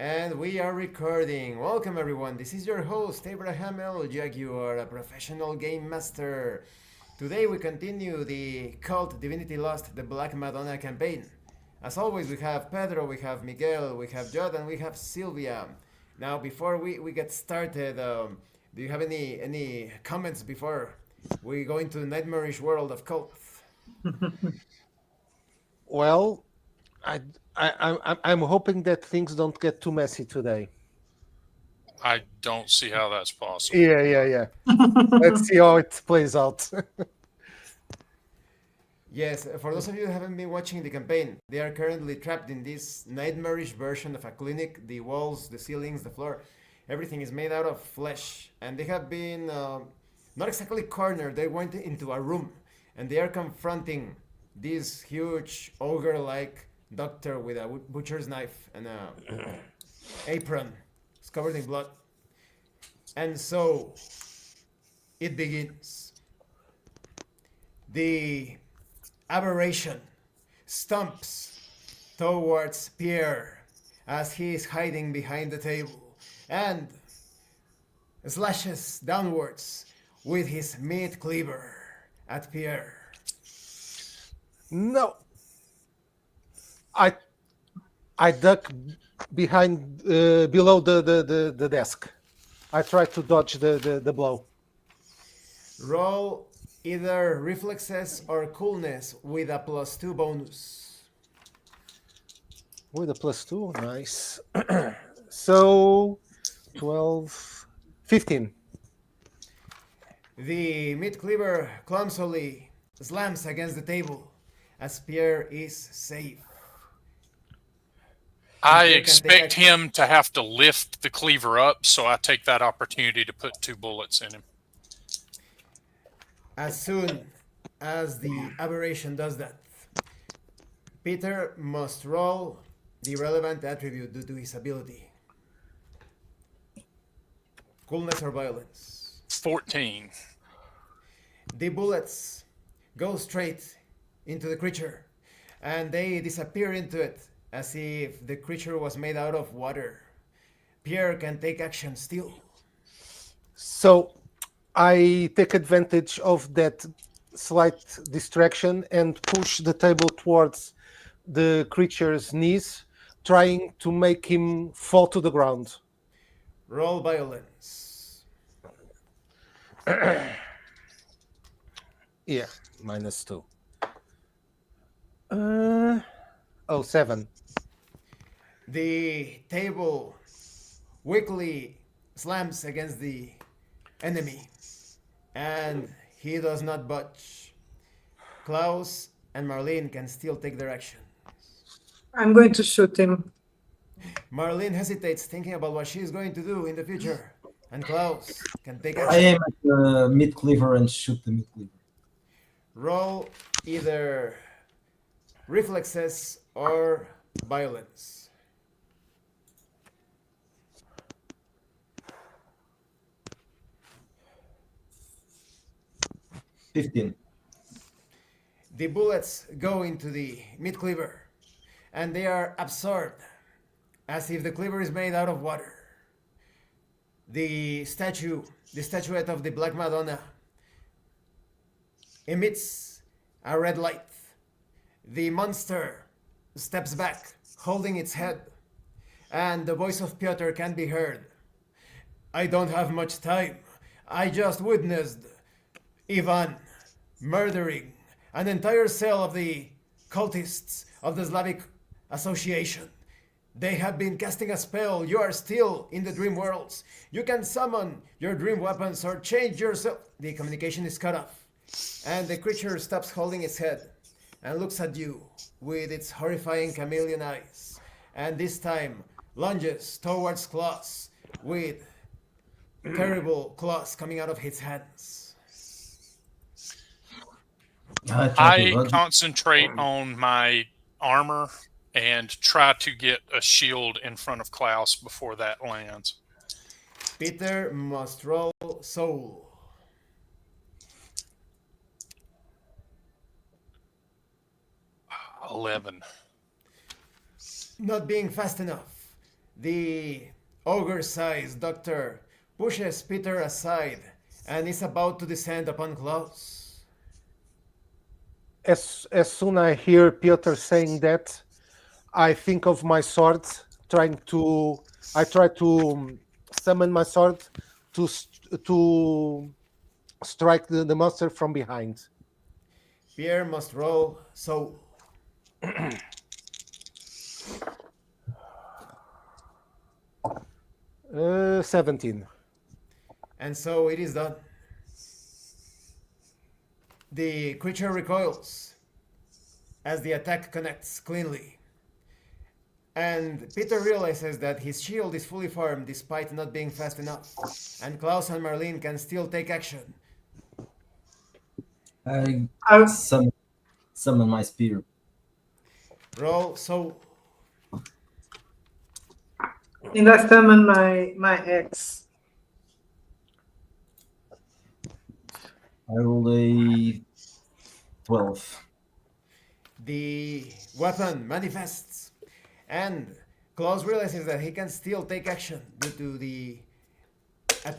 And we are recording. Welcome everyone. This is your host Abraham L. Jaguar, a professional game master. Today we continue the KULT Divinity Lost the Black Madonna campaign. As always, we have Pedro, we have Miguel, we have Judd, and we have Sylvia. Now, before we get started, do you have any comments before we go into the nightmarish world of KULT? Well, I, I'm hoping that things don't get too messy today. I don't see how that's possible. Yeah. Let's see how it plays out. Yes, for those of you who haven't been watching the campaign, they are currently trapped in this nightmarish version of a clinic. The walls, the ceilings, the floor, everything is made out of flesh. And they have been not exactly cornered, they went into a room and they are confronting this huge ogre like doctor with a butcher's knife and a apron. It's covered in blood. And so it begins. The aberration stumps towards Pierre as he is hiding behind the table and slashes downwards with his meat cleaver at Pierre. No, I I duck behind below the desk. I try to dodge the blow. Roll either reflexes or coolness with a +2 bonus. With a +2, nice. So 12, 15. The meat cleaver clumsily slams against the table as Pierre is safe. I Pierre can take expect action. him to have to lift the cleaver up, so I take that opportunity to put 2 bullets in him. As soon as the aberration does that, Peter must roll the relevant attribute due to his ability. Coolness or violence. 14. The bullets go straight into the creature and they disappear into it as if the creature was made out of water. Pierre can take action still. So I take advantage of that slight distraction and push the table towards the creature's knees, trying to make him fall to the ground. Roll violence. Yeah, -2. Uh, oh, 7. The table weakly slams against the enemy and he does not budge. Klaus and Marlene can still take their action. I'm going to shoot him. Marlene hesitates, thinking about what she is going to do in the future, and Klaus can take I action. aim at the mid cleaver and shoot the mid cleaver. Roll either reflexes or violence. $15. The bullets go into the mid cleaver, and they are absorbed as if the cleaver is made out of water. The statuette of the Black Madonna, emits a red light. The monster steps back, holding its head, and the voice of Piotr can be heard. I don't have much time. I just witnessed Ivan murdering an entire cell of the cultists of the Slavic Association. They have been casting a spell. You are still in the dream worlds. You can summon your dream weapons or change yourself. The communication is cut off. And the creature stops holding its head and looks at you with its horrifying chameleon eyes. And this time lunges towards Claus with terrible claws coming out of his hands. I try to I dodge. concentrate on my armor and try to get a shield in front of Klaus before that lands. Peter must roll soul. 11. Not being fast enough, The ogre-sized doctor pushes Peter aside and is about to descend upon Klaus. As soon I hear Piotr saying that, I think of my sword, I try to summon my sword to strike the monster from behind. Pierre must roll soul. 17. And so it is done. The creature recoils as the attack connects cleanly. And Peter realizes that his shield is fully formed despite not being fast enough. And Klaus and Marlene can still take action. I I, summon my spear. Roll soul. and I summon my axe. I rolled a 12. The weapon manifests. And Klaus realizes that he can still take action due to the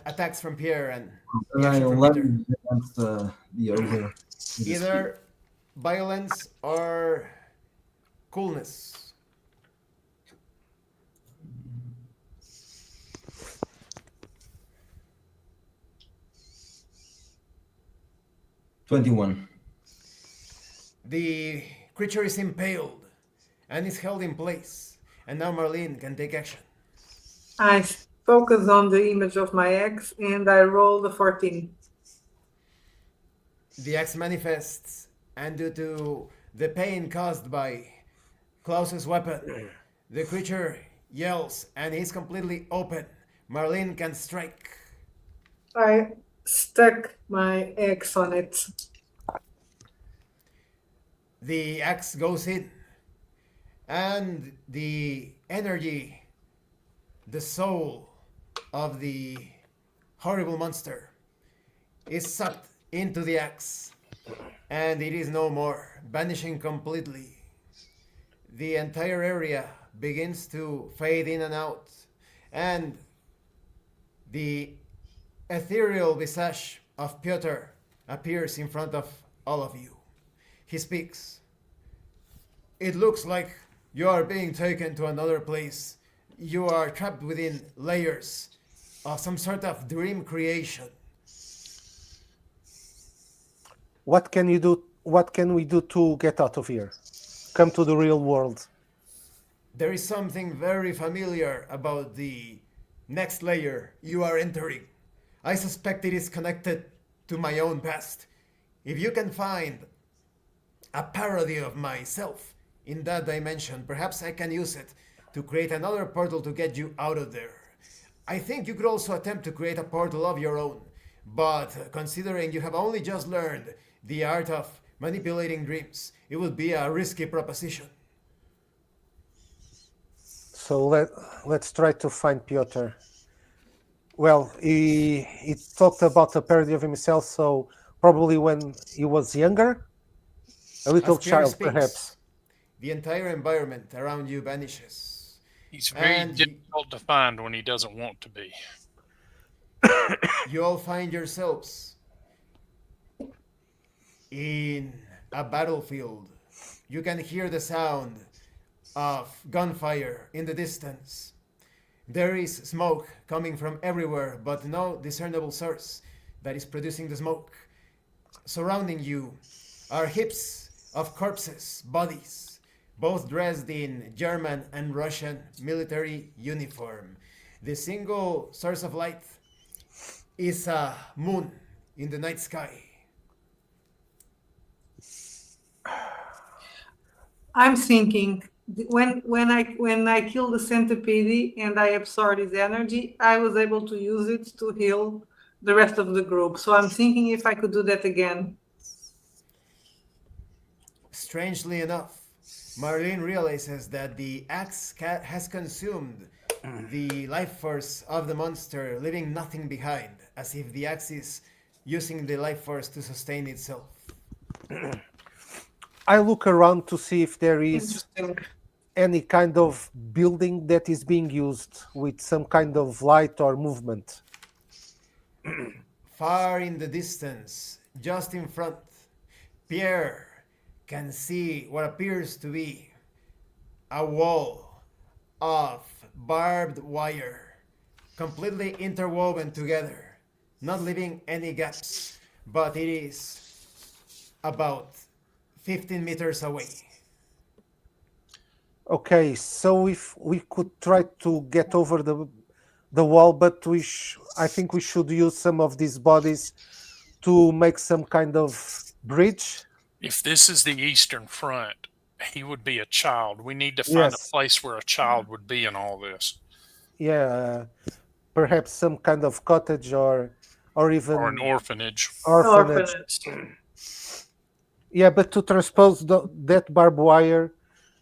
attacks from Pierre and the And I action from Peter. land against the ogre. with the spear. Either violence or coolness. 21. The creature is impaled and is held in place. And now Marlene can take action. I focus on the image of my axe and I roll the 14. The axe manifests, and due to the pain caused by Klaus's weapon, the creature yells and is completely open. Marlene can strike. I stuck my axe on it. The axe goes in, and the energy, the soul of the horrible monster is sucked into the axe, and it is no more, vanishing completely. The entire area begins to fade in and out, and the ethereal visage of Piotr appears in front of all of you. He speaks. It looks like you are being taken to another place. You are trapped within layers of some sort of dream creation. What can you do? What can we do to get out of here? Come to the real world. There is something very familiar about the next layer you are entering. I suspect it is connected to my own past. If you can find a parody of myself in that dimension, perhaps I can use it to create another portal to get you out of there. I think you could also attempt to create a portal of your own, but considering you have only just learned the art of manipulating dreams, it would be a risky proposition. So let's try to find Piotr. Well, he talked about a parody of himself, so probably when he was younger, a little As Pierre child, speaks, perhaps. the entire environment around you vanishes. He's very And difficult to find when he doesn't want to be. you all find yourselves in a battlefield. You can hear the sound of gunfire in the distance. There is smoke coming from everywhere, but no discernible source that is producing the smoke. Surrounding you are heaps of corpses, bodies, both dressed in German and Russian military uniform. The single source of light is a moon in the night sky. I'm thinking when I kill the centipede and I absorb his energy, I was able to use it to heal the rest of the group. So I'm thinking if I could do that again. Strangely enough, Marlene realizes that the axe cat has consumed the life force of the monster, leaving nothing behind, as if the axe is using the life force to sustain itself. I look around to see if there is Interesting. any kind of building that is being used with some kind of light or movement. Far in the distance, just in front, Pierre can see what appears to be a wall of barbed wire, completely interwoven together, not leaving any gaps, but it is about 15 meters away. Okay, so if we could try to get over the wall, but I think we should use some of these bodies to make some kind of bridge. If this is the Eastern Front, he would be a child. We need to find a Yes. place where a child would be in all this, Yeah, perhaps some kind of cottage or even or an orphanage. orphanage. Yeah, but to transpose that barbed wire,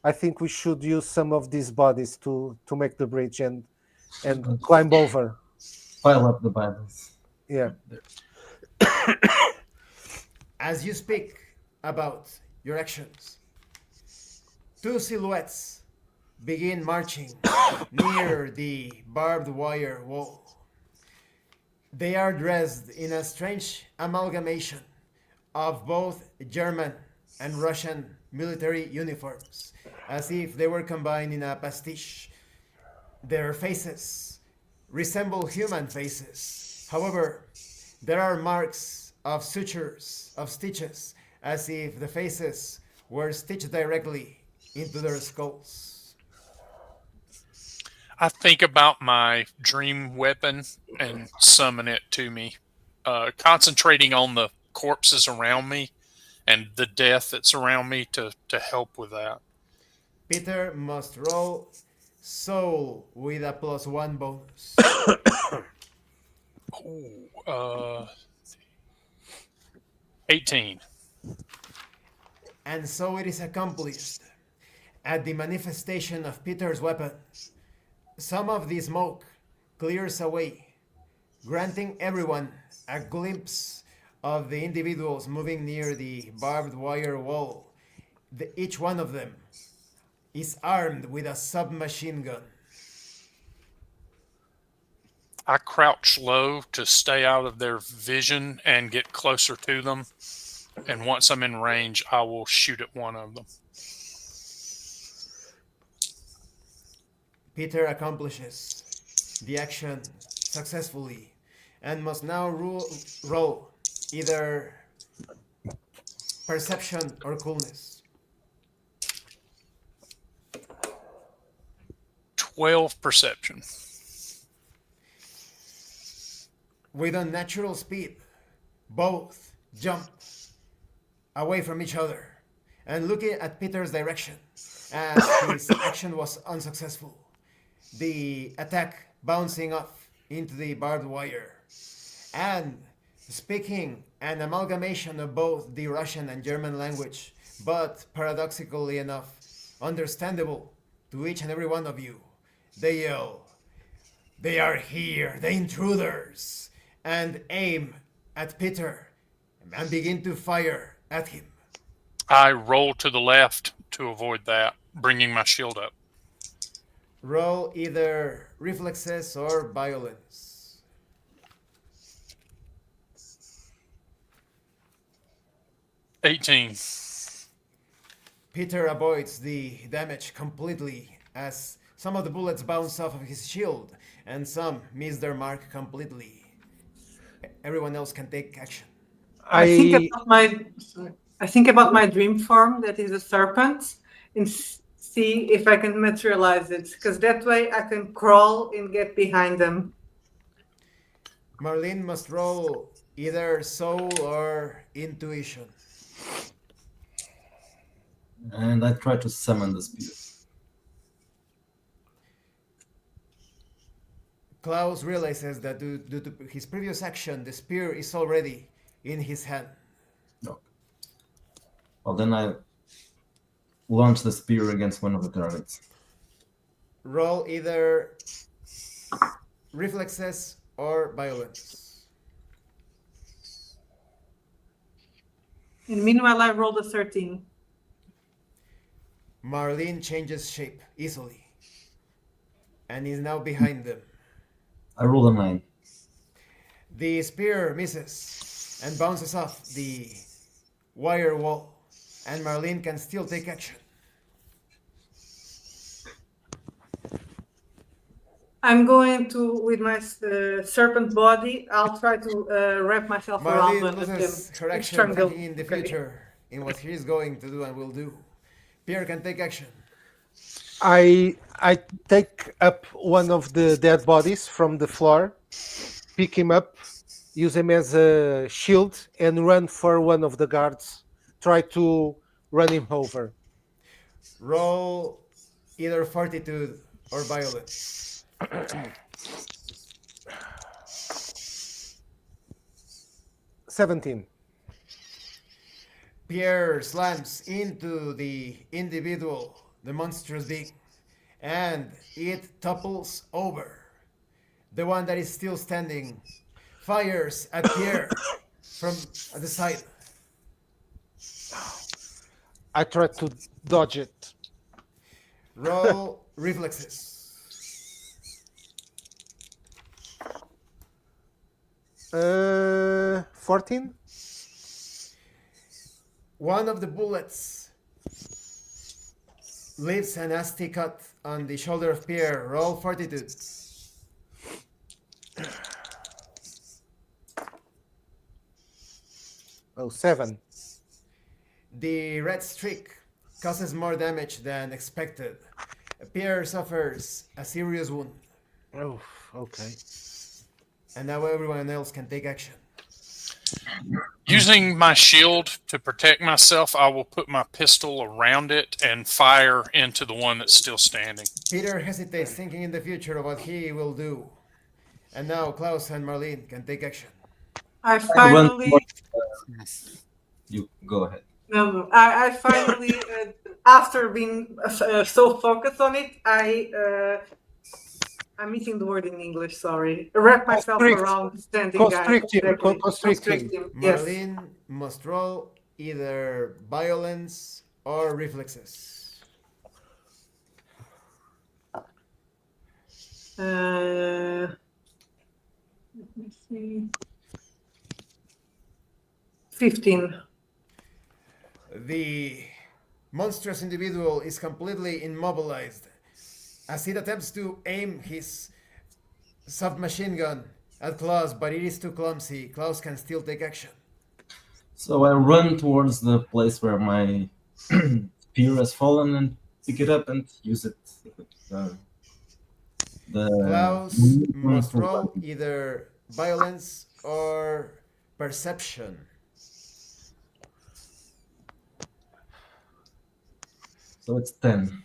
I think we should use some of these bodies to make the bridge and climb over. Pile up the Bibles. Yeah. As you speak about your actions, two silhouettes begin marching near the barbed wire wall. They are dressed in a strange amalgamation of both German and Russian military uniforms, as if they were combined in a pastiche. Their faces resemble human faces. However, there are marks of sutures, of stitches, as if the faces were stitched directly into their skulls. I think about my dream weapon and summon it to me, concentrating on the corpses around me and the death that's around me to help with that. Peter must roll soul with a +1 bonus. Ooh, 18. And so it is accomplished. At the manifestation of Peter's weapon, some of the smoke clears away, granting everyone a glimpse of the individuals moving near the barbed wire wall. Each one of them is armed with a submachine gun. I crouch low to stay out of their vision and get closer to them. And once I'm in range, I will shoot at one of them. Peter accomplishes the action successfully and must now roll either perception or coolness. 12 perception. With unnatural speed, both jump away from each other and looking at Peter's direction as his action was unsuccessful. The attack bouncing off into the barbed wire and speaking an amalgamation of both the Russian and German language, but paradoxically enough, understandable to each and every one of you. They yell, "They are here, the intruders!" and aim at Peter and begin to fire at him. I roll to the left to avoid that, bringing my shield up. Roll either reflexes or violence. 18. Peter avoids the damage completely as some of the bullets bounce off of his shield and some miss their mark completely. Everyone else can take action. I think about my dream form that is a serpent and see if I can materialize it, because that way I can crawl and get behind them. Marlene must roll either soul or intuition. And I try to summon the spirit. Claus realizes that due to his previous action, the spear is already in his hand. Okay. Well, then I launch the spear against one of the targets. Roll either reflexes or violence. And meanwhile, I rolled a 13. Marlene changes shape easily and is now behind them. I rolled a 9. The spear misses and bounces off the wire wall, and Marlene can still take action. I'm going to, with my serpent body, I'll try to wrap myself around Marlene one of them. loses her and action strangle. thinking in the Okay. future, in what he is going to do and will do. Pierre can take action. I take up one of the dead bodies from the floor, pick him up, use him as a shield, and run for one of the guards. Try to run him over. Roll either fortitude or violence. 17. Pierre slams into the individual, the monstrous being, and it topples over. The one that is still standing fires at Pierre from the side. I try to dodge it. Roll reflexes. 14. One of the bullets leaves a nasty cut on the shoulder of Pierre. Roll fortitude. Oh, 7. The red streak causes more damage than expected. Pierre suffers a serious wound, Oh, okay. and now everyone else can take action. Using my shield to protect myself, I will put my pistol around it and fire into the one that's still standing. Peter hesitates, thinking in the future of what he will do. And now Klaus and Marlene can take action. I I run finally, towards, you go ahead. no, I finally, after being so focused on it, I'm missing the word in English. Sorry. Wrap myself Constrict. around standing guy. Constrict him, Exactly. constrict him. Yes. Marlene must roll either violence or reflexes. Let me see. 15. The monstrous individual is completely immobilized as he attempts to aim his submachine gun at Klaus, but it is too clumsy. Klaus can still take action. So I run towards the place where my spear has fallen and pick it up and use it. Klaus must for roll weapon. either violence or perception. So it's 10.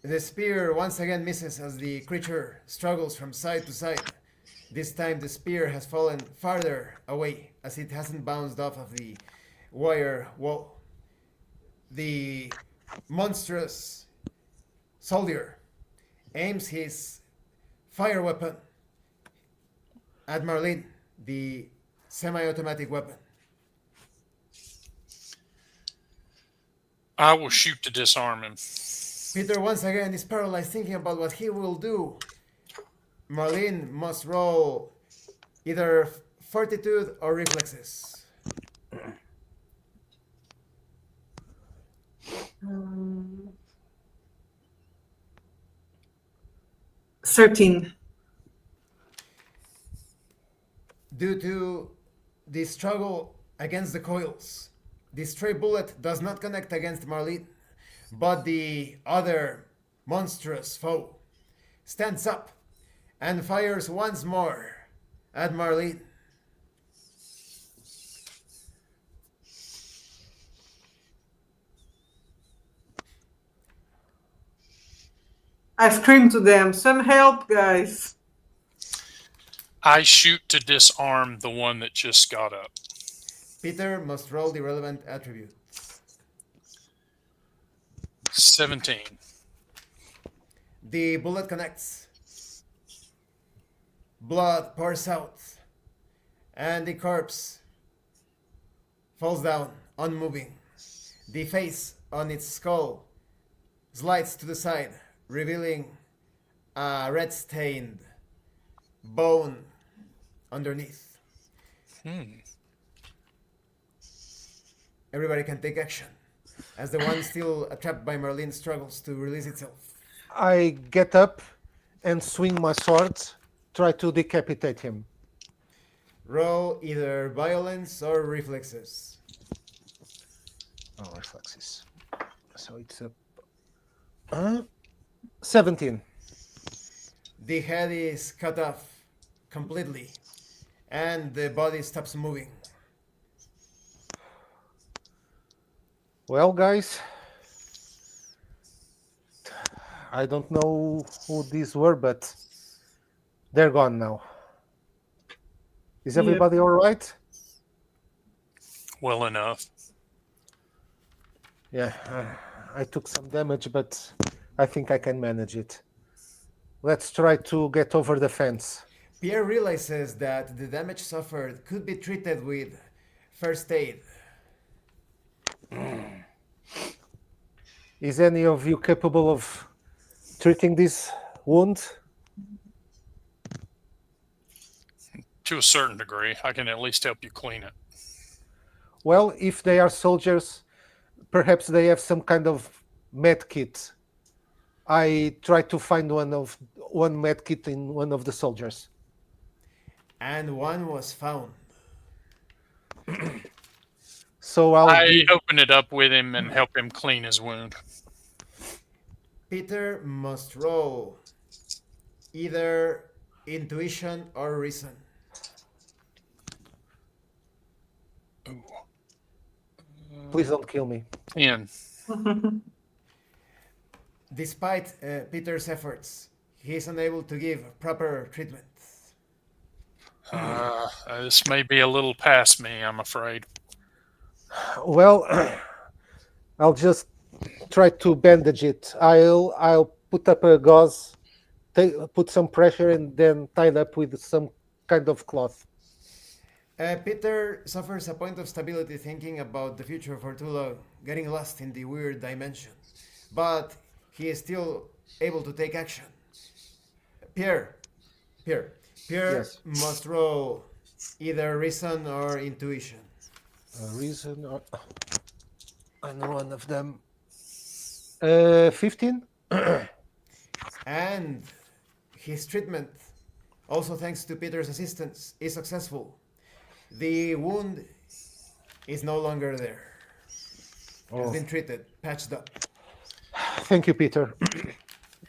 The spear once again misses as the creature struggles from side to side. This time the spear has fallen farther away as it hasn't bounced off of the wire wall. The monstrous soldier aims his fire weapon at Marlene, the semi-automatic weapon. I will shoot to disarm him. Peter once again is paralyzed, thinking about what he will do. Marlene must roll either fortitude or reflexes. 13. Due to the struggle against the coils, the stray bullet does not connect against Marlene, but the other monstrous foe stands up and fires once more at Marlene. I scream to them, some help, guys. I shoot to disarm the one that just got up. Peter must roll the relevant attribute. 17. The bullet connects. Blood pours out, and the corpse falls down, unmoving. The face on its skull slides to the side, revealing a red-stained bone underneath. Everybody can take action, as the one still trapped by Merlin struggles to release itself. I get up and swing my sword, try to decapitate him. Roll either violence or reflexes. Oh, reflexes. So it's a 17. The head is cut off completely, and the body stops moving. Well, guys, I don't know who these were, but they're gone now. Is Yep. everybody all right? Well enough. Yeah, I took some damage, but I think I can manage it. Let's try to get over the fence. Pierre realizes that the damage suffered could be treated with first aid. Is any of you capable of treating this wound? To a certain degree, I can at least help you clean it. Well, if they are soldiers, perhaps they have some kind of med kit. I tried to find one med kit in one of the soldiers. And one was found. So I'll I give, open it up with him and help him clean his wound. Peter must roll either intuition or reason. please don't kill me. 10. Despite Peter's efforts, he is unable to give proper treatment. This may be a little past me, I'm afraid. Well, I'll just try to bandage it. I'll put up a gauze, put some pressure, and then tie it up with some kind of cloth. Peter suffers a point of stability thinking about the future for too long, getting lost in the weird dimension. But he is still able to take action. Pierre Yes. must roll either reason or intuition. Reason or I know one of them. 15. And his treatment, also thanks to Peter's assistance, is successful. The wound is no longer there. It has been treated, patched up. Thank you, Peter.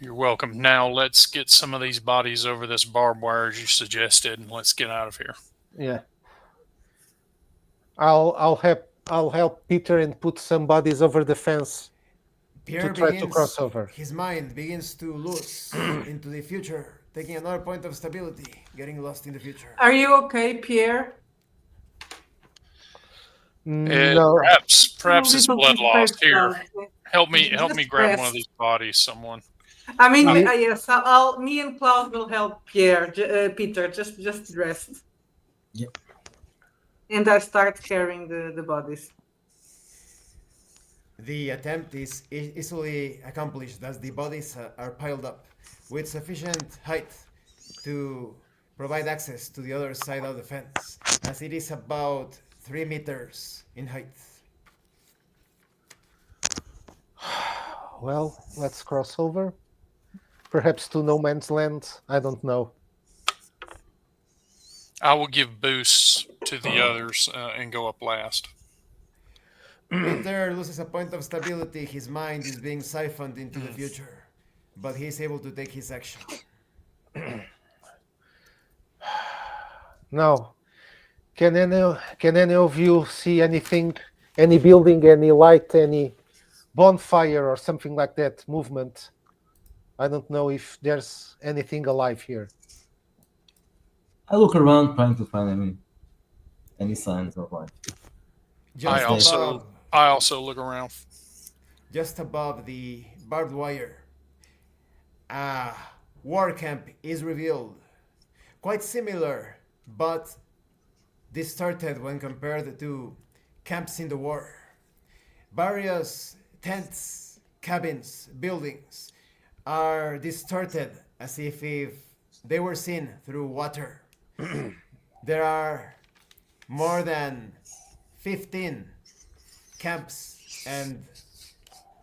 You're welcome. Now let's get some of these bodies over this barbed wire as you suggested, and let's get out of here. Yeah. I'll help Peter and put some bodies over the fence. Pierre try to cross over. His mind begins to lose into the future, taking another point of stability, getting lost in the future. Are you okay, Pierre? No. Perhaps it's Little blood bit loss. stressed Here, out. help me Just grab one rest. of these bodies, someone. I mean, Me- yes, me and Claus will help Peter. Just rest. Yep. And I start carrying the bodies. The attempt is easily accomplished as the bodies are piled up with sufficient height to provide access to the other side of the fence, as it is about 3 meters in height. Well, let's cross over. Perhaps to no man's land. I don't know. I will give boosts to the others and go up last. Peter loses a point of stability. His mind is being siphoned into the future, but he is able to take his action. Now, can any of you see anything, any building, any light, any bonfire or something like that movement? I don't know if there's anything alive here. I look around trying to find any signs of life. Just I also look around. just above the barbed wire, a war camp is revealed. Quite similar, but distorted when compared to camps in the war. Various tents, cabins, buildings are distorted as if they were seen through water. There are more than 15 camps and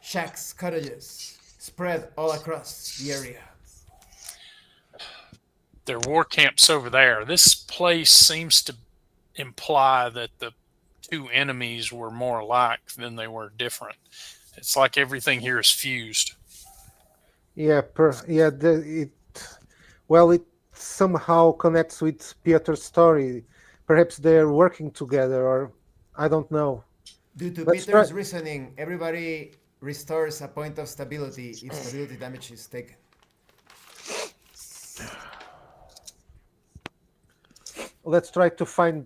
shacks, cottages spread all across the area. There are war camps over there. This place seems to imply that the two enemies were more alike than they were different. It's like everything here is fused. Yeah, it somehow connects with Peter's story. Perhaps they're working together, or I don't know. Due to Let's try. Peter's reasoning, everybody restores a point of stability if stability damage is taken. Let's try to find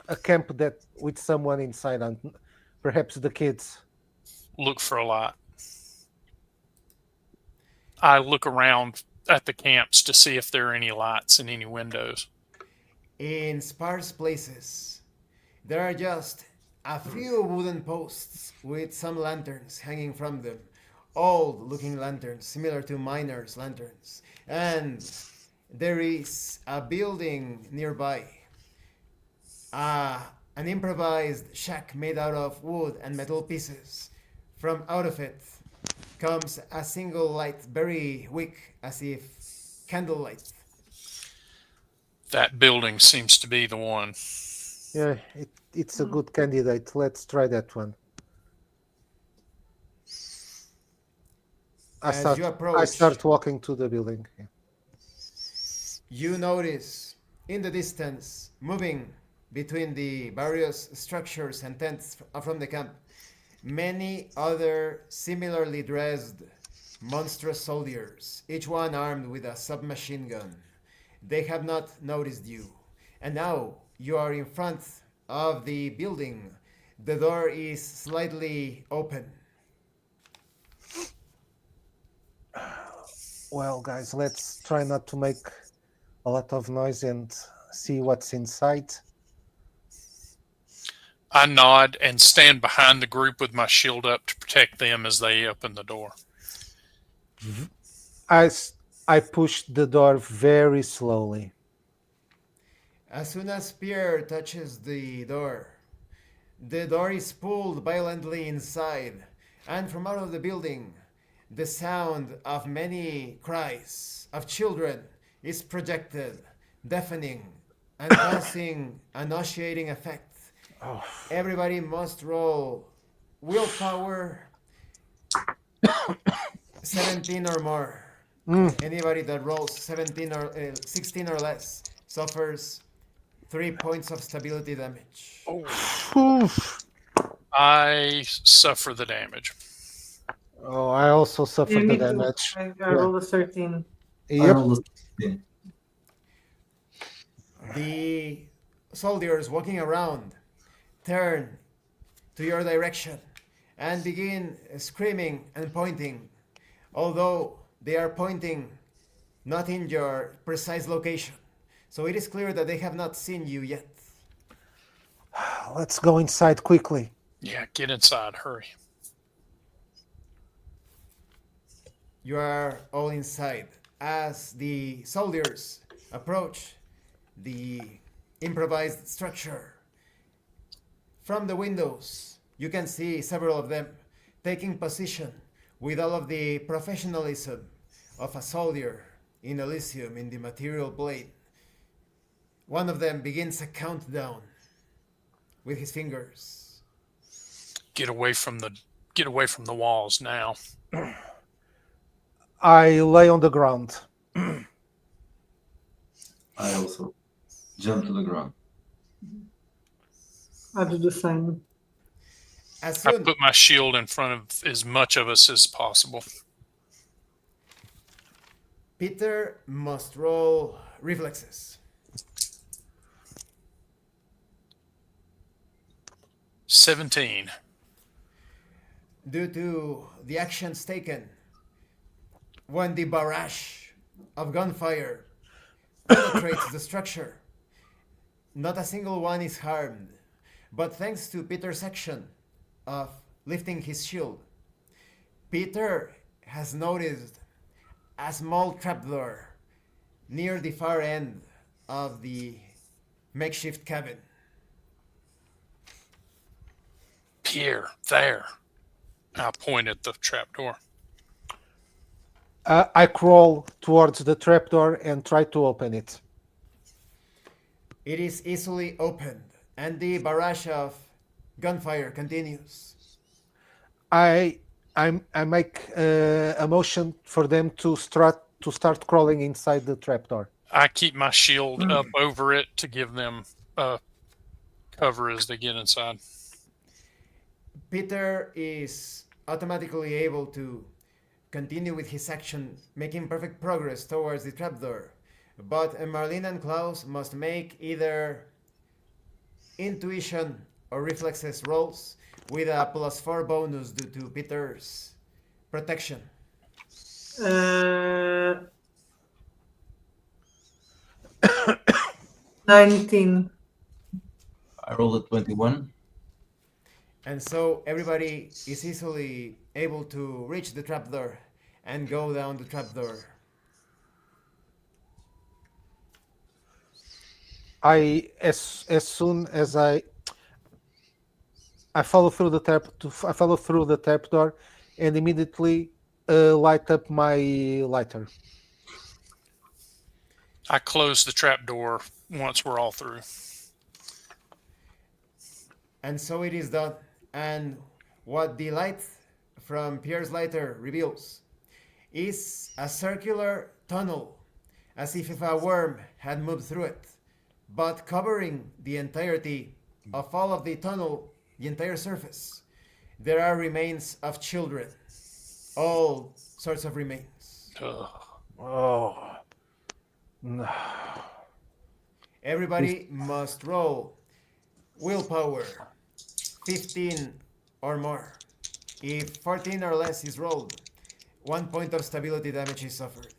a camp that with someone inside, and perhaps the kids. Look for a light. I look around at the camps to see if there are any lights in any windows. In sparse places, there are just a few wooden posts with some lanterns hanging from them. Old looking lanterns, similar to miners' lanterns. And there is a building nearby. An improvised shack made out of wood and metal pieces. From out of it comes a single light, very weak, as if candlelight. That building seems to be the one. Yeah, it's a good candidate. Let's try that one. As you approach, I start walking to the building. Yeah. you notice in the distance, moving between the various structures and tents from the camp, many other similarly dressed monstrous soldiers, each one armed with a submachine gun. They have not noticed you. And now you are in front of the building. The door is slightly open. Well, guys, let's try not to make a lot of noise and see what's inside. I nod and stand behind the group with my shield up to protect them as they open the door. I push the door very slowly. As soon as Pierre touches the door is pulled violently inside, and from out of the building, the sound of many cries of children is projected, deafening and causing a nauseating effect. Everybody must roll willpower 17 or more. Anybody that rolls 17 or 16 or less suffers 3 points of stability damage. I suffer the damage. Oh, I also suffer the Me too. damage. I rolled a 13. I Yep. rolled a 16. The soldiers walking around turn to your direction and begin screaming and pointing, although they are pointing not in your precise location. So it is clear that they have not seen you yet. Let's go inside quickly. Yeah, get inside. Hurry. You are all inside. As the soldiers approach the improvised structure, from the windows, you can see several of them taking position with all of the professionalism of a soldier in Elysium in the material plane. One of them begins a countdown with his fingers. Get away from the walls now. I lay on the ground. I also jump to the ground. I do the same. As I soon put my shield in front of as much of us as possible. Peter must roll reflexes. 17. Due to the actions taken, when the barrage of gunfire penetrates the structure, not a single one is harmed, But thanks to Peter's action of lifting his shield, Peter has noticed a small trapdoor near the far end of the makeshift cabin. Pierre, there. I point at the trapdoor. I crawl towards the trapdoor and try to open it. It is easily opened, and the barrage of gunfire continues. I make a motion for them to start crawling inside the trapdoor. I keep my shield up over it to give them cover as they get inside. Peter is automatically able to continue with his action, making perfect progress towards the trapdoor. But Marlene and Claus must make either intuition or reflexes rolls with a +4 bonus due to Peter's protection. 19. I rolled a 21. And so everybody is easily able to reach the trapdoor and go down the trapdoor. As soon as I follow through the trapdoor and immediately light up my lighter. I close the trapdoor once we're all through. And so it is done. And what the light from Pierre's lighter reveals is a circular tunnel, as if a worm had moved through it, but covering the entirety of all of the tunnel, the entire surface. There are remains of children, all sorts of remains. Oh no! Everybody must roll willpower 15 or more. If 14 or less is rolled, 1 point of stability damage is suffered.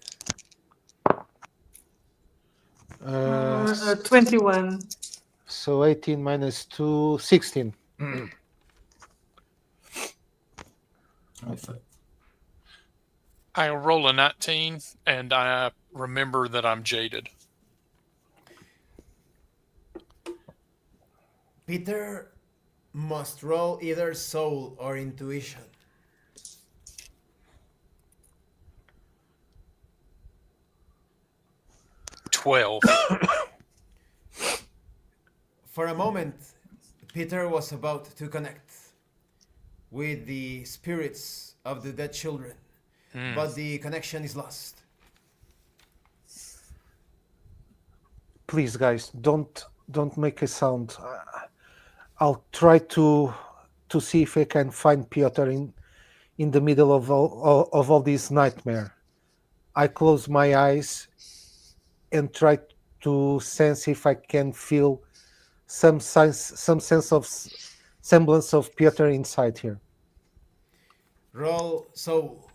21. So 18 minus 2, 16. I roll a 19, and I remember that I'm jaded. Peter must roll either soul or intuition. $12. For a moment, Peter was about to connect with the spirits of the dead children, but the connection is lost. Please, guys, don't make a sound. I'll try to see if I can find Piotr in the middle of all this nightmare. I close my eyes and try to sense if I can feel some sense of semblance of Piotr inside here. Roll soul.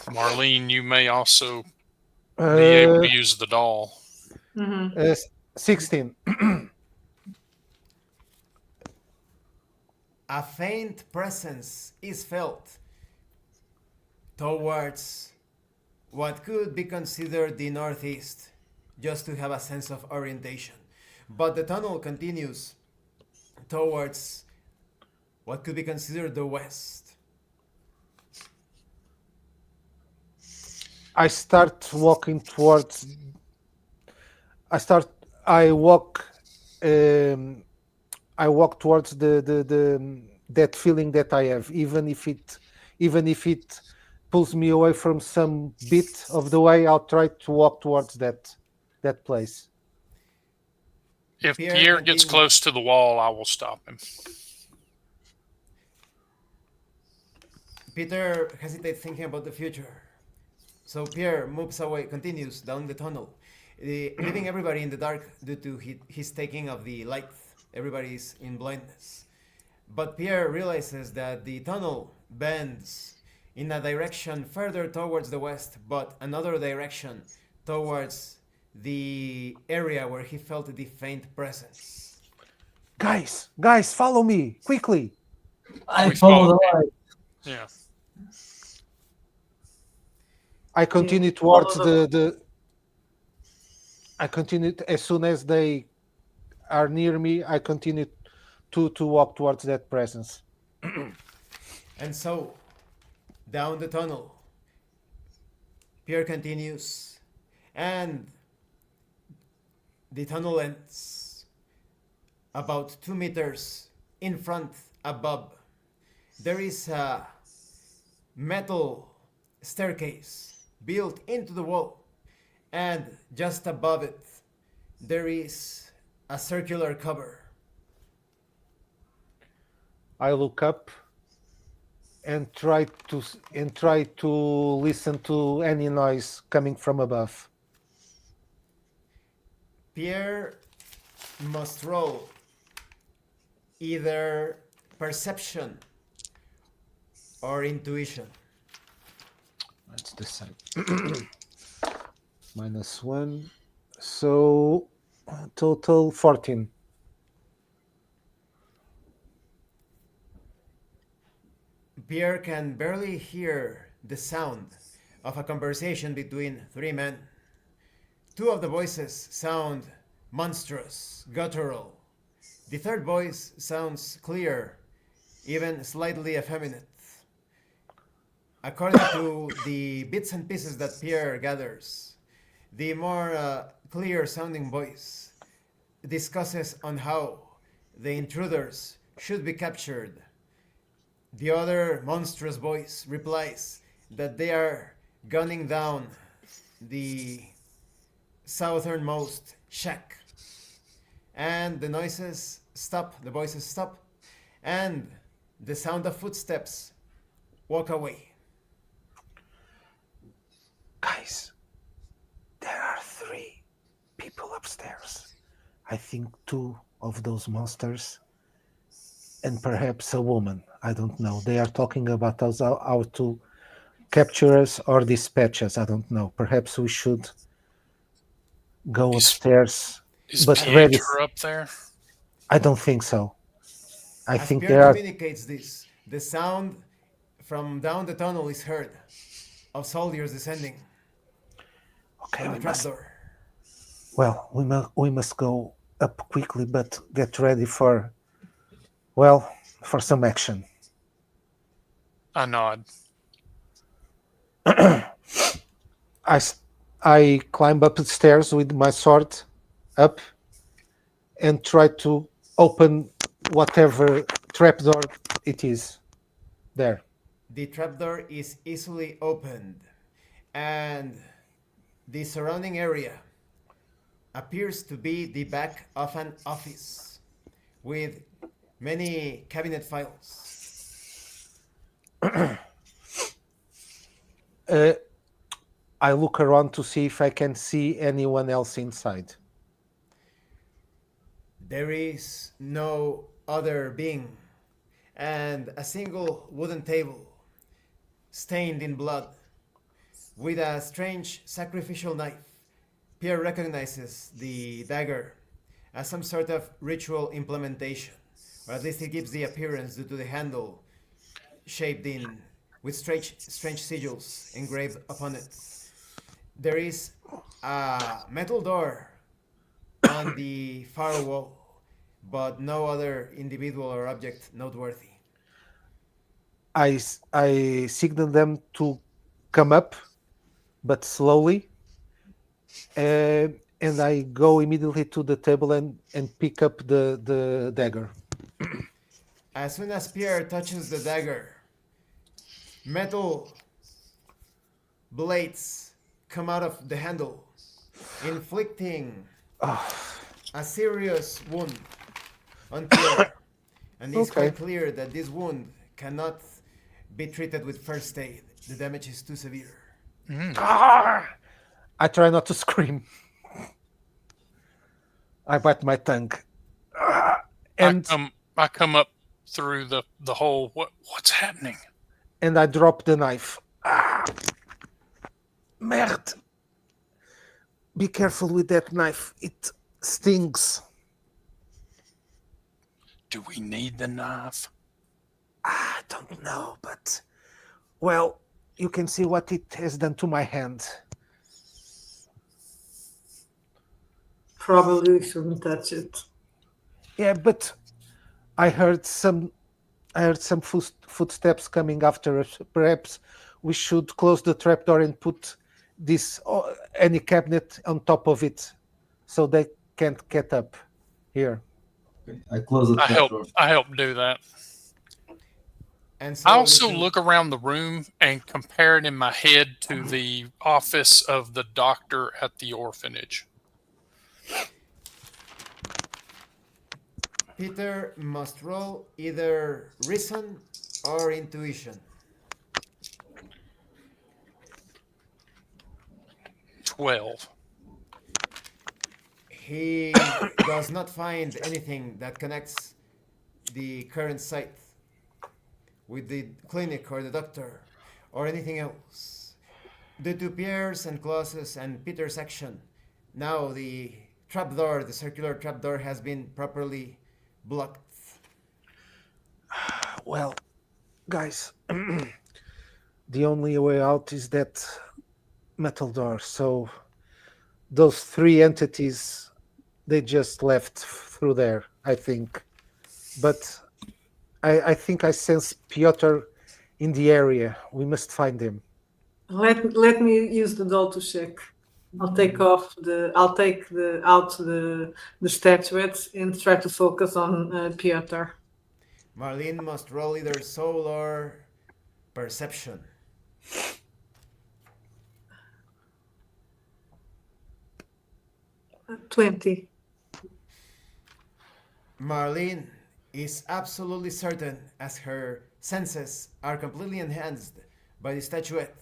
Marlene, you may also be able to use the doll. 16. A faint presence is felt towards what could be considered the northeast, just to have a sense of orientation. But the tunnel continues towards what could be considered the west. I start walking towards. I walk towards the that feeling that I have, even if it pulls me away from some bit of the way. I'll try to walk towards that place. If Pierre Pierre gets continues. close to the wall, I will stop him. Peter hesitates, thinking about the future. So Pierre moves away, continues down the tunnel, leaving everybody in the dark due to his taking of the light. Everybody is in blindness. But Pierre realizes that the tunnel bends in a direction further towards the west, but another direction towards the area where he felt the faint presence. Guys, follow me quickly. I We follow follow the light. Yeah. I continue towards the. I continue as soon as they are near me. I continue to walk towards that presence. And so, down the tunnel, Pierre continues, and the tunnel ends about 2 meters in front above. There is a metal staircase built into the wall, and just above it, there is a circular cover. I look up and try to listen to any noise coming from above. Pierre must roll either perception or intuition. Let's decide. -1, so total 14. Pierre can barely hear the sound of a conversation between 3 men. 2 of the voices sound monstrous, guttural. The third voice sounds clear, even slightly effeminate. According to the bits and pieces that Pierre gathers, the more clear sounding voice discusses on how the intruders should be captured. The other monstrous voice replies that they are gunning down the southernmost shack. And the noises stop, the voices stop, and the sound of footsteps walk away. Guys, there are 3 people upstairs. I think 2 of those monsters and perhaps a woman. I don't know. They are talking about us, how to capture us or dispatch us. I don't know. Perhaps we should go upstairs. Is But ready. Pietro up there? I don't think so. I As think Pierre there are. communicates this, the sound from down the tunnel is heard of soldiers descending Okay, from the trapdoor. well, we must go up quickly, but get ready for, well, for some action. I nod. I climb up the stairs with my sword up and try to open whatever trapdoor it is there. The trapdoor is easily opened, and the surrounding area appears to be the back of an office with many cabinet files. I look around to see if I can see anyone else inside. There is no other being, and a single wooden table stained in blood with a strange sacrificial knife. Pierre recognizes the dagger as some sort of ritual implementation, or at least it gives the appearance due to the handle shaped in with strange sigils engraved upon it. There is a metal door on the far wall, but no other individual or object noteworthy. I signal them to come up, but slowly, and I go immediately to the table and pick up the dagger. As soon as Pierre touches the dagger, metal blades come out of the handle, inflicting a serious wound on Pierre. And it's Okay. quite clear that this wound cannot be treated with first aid. The damage is too severe. I try not to scream. I bite my tongue. And I come up through the hole. What's happening? I drop the knife. Merde. be careful with that knife. It stings. Do we need the knife? I don't know, but well, you can see what it has done to my hand. Probably we shouldn't touch it. Yeah, but I heard some footsteps coming after us. Perhaps we should close the trapdoor and put this any cabinet on top of it, so they can't get up here. Okay, I close the trapdoor. I help do that. And so I also little- look around the room and compare it in my head to the office of the doctor at the orphanage. Peter must roll either reason or intuition. 12. He does not find anything that connects the current site with the clinic or the doctor or anything else. Due to Pierre's and Claus's and Peter's action, now the trapdoor, the circular trapdoor, has been properly blocked. Well, guys, the only way out is that metal door. So those three entities, they just left through there, I think. But I think I sense Piotr in the area. We must find him. Let me use the doll to check. I'll take out the statuettes and try to focus on Piotr. Marlene must roll either soul or perception. 20. Marlene is absolutely certain, as her senses are completely enhanced by the statuette,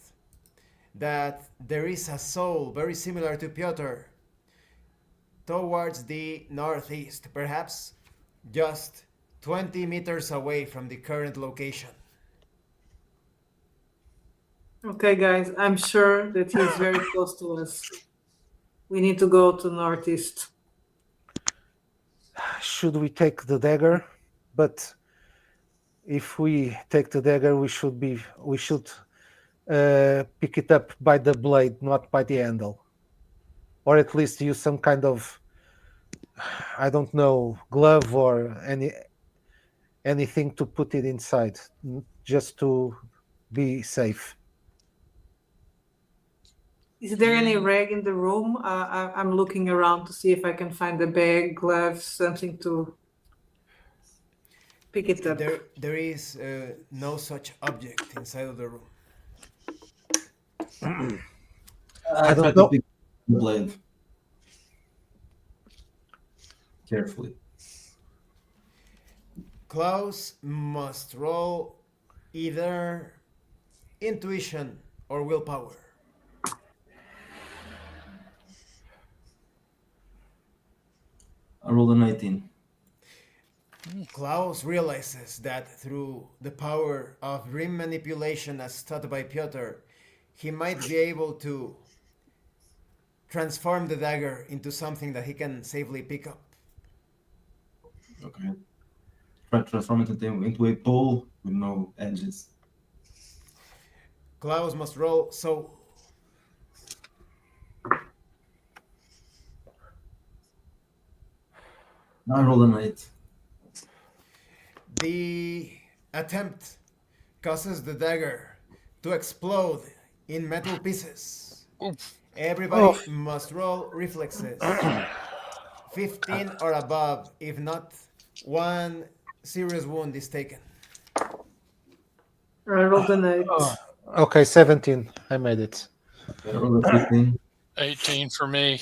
that there is a soul very similar to Piotr towards the northeast, perhaps just 20 meters away from the current location. Okay, guys, I'm sure that he's very close to us. We need to go to northeast. Should we take the dagger? But if we take the dagger, we should pick it up by the blade, not by the handle, or at least use some kind of, I don't know, glove or anything to put it inside, just to be safe. Is there any rag in the room? I'm looking around to see if I can find a bag, gloves, something to pick it up. There is no such object inside of the room. I try know. to pick the blade carefully. Klaus must roll either intuition or willpower. I rolled a 19. Klaus realizes that through the power of dream manipulation as taught by Piotr, he might be able to transform the dagger into something that he can safely pick up. Okay. Try to transform it into a pole with no edges. Klaus must roll so Now I rolled an 8. the attempt causes the dagger to explode in metal pieces. Oof. Everybody must roll reflexes. 15 or above. If not, one serious wound is taken. I rolled an 8. Okay, 17. I made it. I rolled a 15. 18 for me.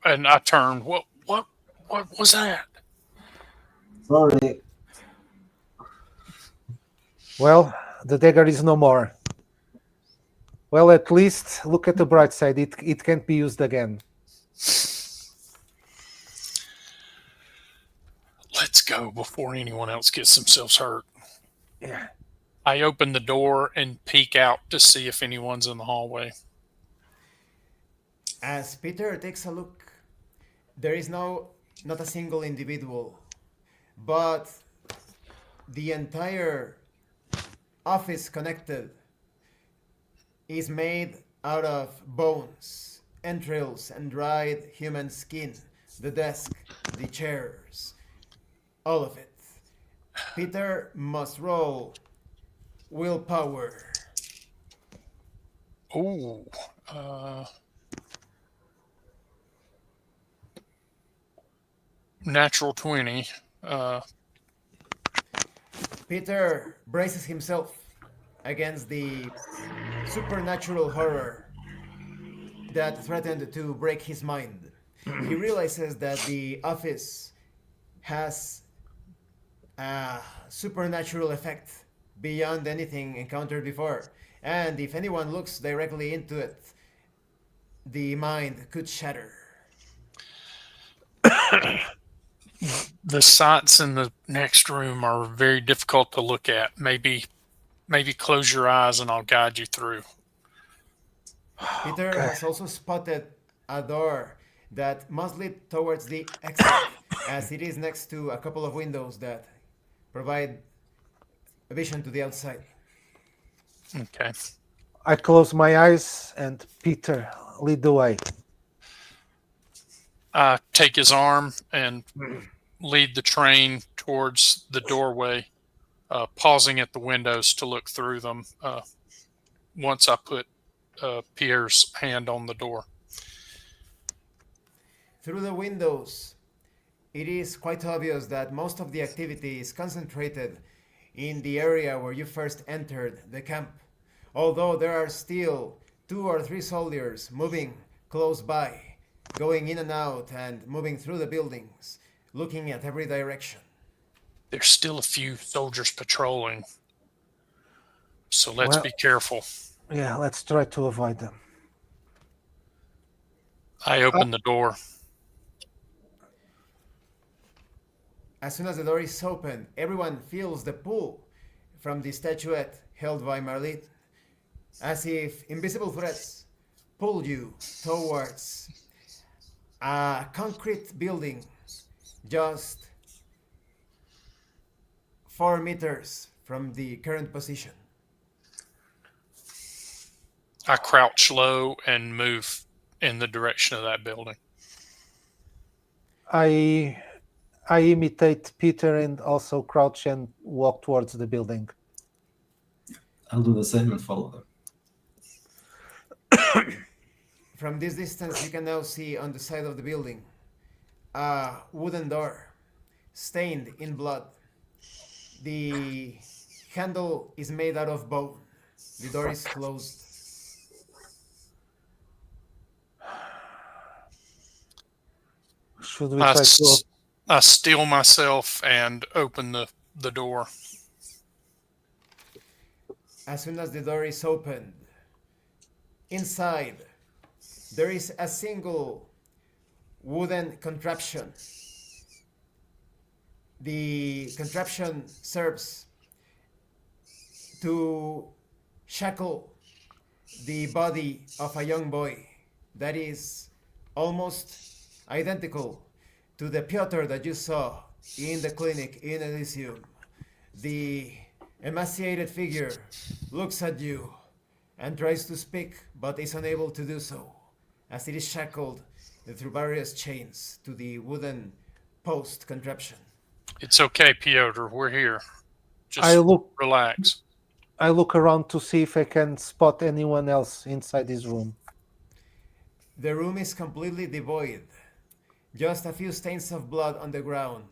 And I turned. What was that? Sorry. Well, the dagger is no more. Well, at least look at the bright side. It can't be used again. Let's go before anyone else gets themselves hurt. Yeah. I open the door and peek out to see if anyone's in the hallway. As Peter takes a look, there is not a single individual, but the entire office connected is made out of bones, entrails, and dried human skin. The desk, the chairs, all of it. Peter must roll willpower. Oh, uh, natural 20. Uh, Peter braces himself against the supernatural horror that threatened to break his mind. He realizes that the office has a supernatural effect beyond anything encountered before, and if anyone looks directly into it, the mind could shatter. the sights in the next room are very difficult to look at. Maybe close your eyes and I'll guide you through. Peter Okay. has also spotted a door that must lead towards the exit, as it is next to a couple of windows that provide vision to the outside. Okay. I close my eyes and Peter, lead the way. I take his arm and lead the train towards the doorway, pausing at the windows to look through them once I put Pierre's hand on the door. Through the windows, it is quite obvious that most of the activity is concentrated in the area where you first entered the camp, although there are still 2 or 3 soldiers moving close by, going in and out and moving through the buildings, looking at every direction. There's still a few soldiers patrolling, so let's Well- be careful. Yeah, let's try to avoid them. I open the door. As soon as the door is open, everyone feels the pull from the statuette held by Marlene, as if invisible threads pull you towards a concrete building just 4 meters from the current position. I crouch low and move in the direction of that building. I imitate Peter and also crouch and walk towards the building. I'll do the same and follow them. From this distance, you can now see on the side of the building a wooden door stained in blood. The handle is made out of bone. The door is closed. Should we I, try to? I steel myself and open the door. As soon as the door is opened, inside there is a single wooden contraption. The contraption serves to shackle the body of a young boy that is almost identical to the Piotr that you saw in the clinic in Elysium. The emaciated figure looks at you and tries to speak, but is unable to do so, as it is shackled through various chains to the wooden post contraption. It's okay, Piotr. We're here. Just I look relax. around to see if I can spot anyone else inside this room. The room is completely devoid. Just a few stains of blood on the ground.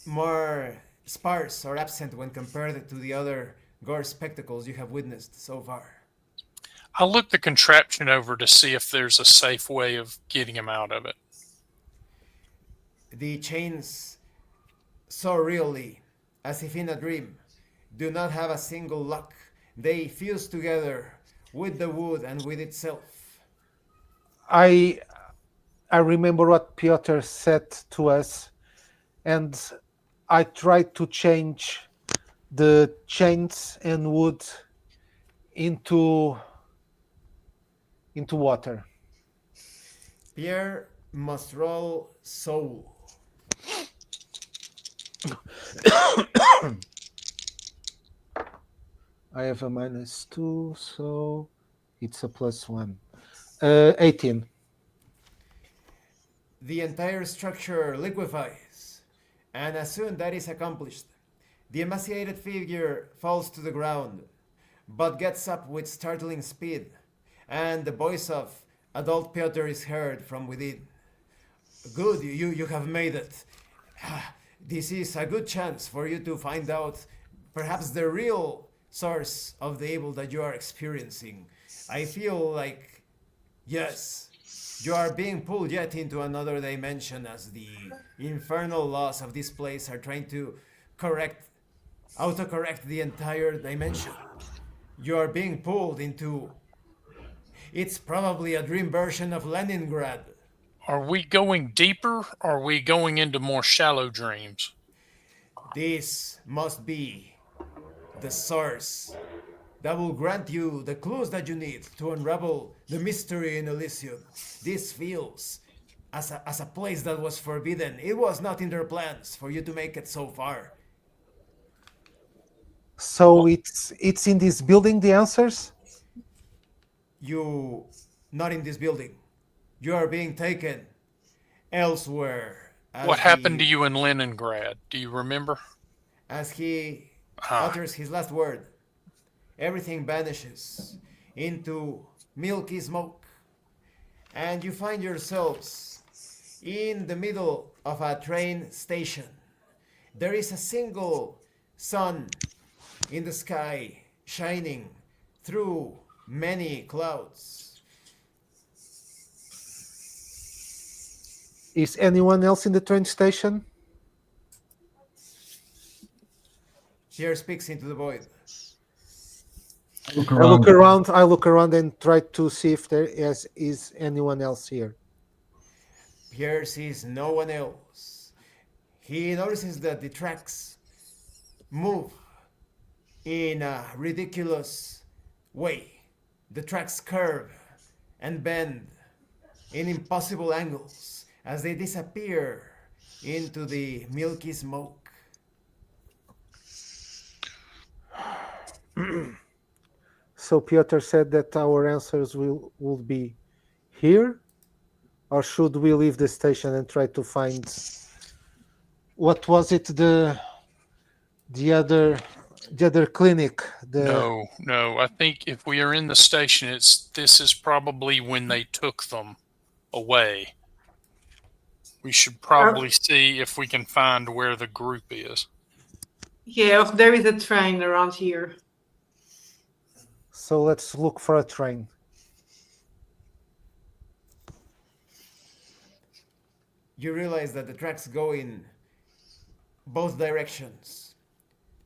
More sparse or absent when compared to the other gore spectacles you have witnessed so far. I'll look the contraption over to see if there's a safe way of getting him out of it. The chains, so really, as if in a dream, do not have a single lock. They fuse together with the wood and with itself. I remember what Piotr said to us, and I tried to change the chains and wood into water. Pierre must roll soul. I have a -2, so it's a +1. 18. The entire structure liquefies, and as soon that is accomplished, the emaciated figure falls to the ground, but gets up with startling speed, and the voice of adult Piotr is heard from within. Good, you have made it. This is a good chance for you to find out perhaps the real source of the evil that you are experiencing. I feel like, yes, you are being pulled yet into another dimension as the infernal laws of this place are trying to autocorrect the entire dimension. You are being pulled into. It's probably a dream version of Leningrad. Are we going deeper? Or are we going into more shallow dreams? This must be the source that will grant you the clues that you need to unravel the mystery in Elysium. This feels as a place that was forbidden. It was not in their plans for you to make it so far. So it's in this building, the answers? You, not in this building. You are being taken elsewhere. What happened to you in Leningrad? Do you remember? As he utters his last word, everything vanishes into milky smoke, and you find yourselves in the middle of a train station. There is a single sun in the sky shining through many clouds. Is anyone else in the train station? Pierre speaks into the void. I look around and try to see if there is anyone else here. Pierre sees no one else. He notices that the tracks move in a ridiculous way. The tracks curve and bend in impossible angles as they disappear into the milky smoke. So Piotr said that our answers will be here, or should we leave the station and try to find what was it, the other clinic? No. I think if we are in the station, this is probably when they took them away. We should probably see if we can find where the group is. Yeah, if there is a train around here. So let's look for a train. You realize that the tracks go in both directions,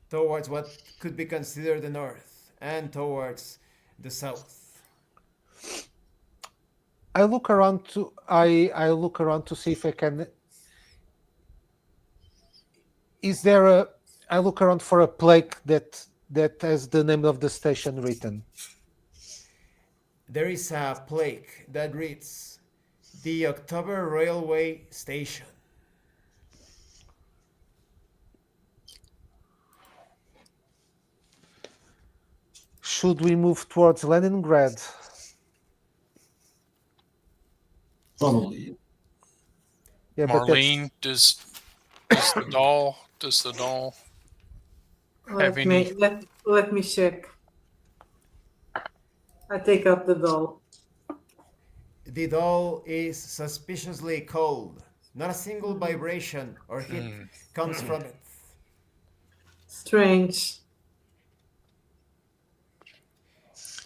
towards what could be considered the north and towards the south. I look around to see if I can. Is there a? I look around for a plaque that has the name of the station written. There is a plaque that reads, "The October Railway Station." Should we move towards Leningrad? Probably. Yeah, Marlene, does the doll have any? Let me check. I take out the doll. The doll is suspiciously cold. Not a single vibration or hit comes from it. Strange.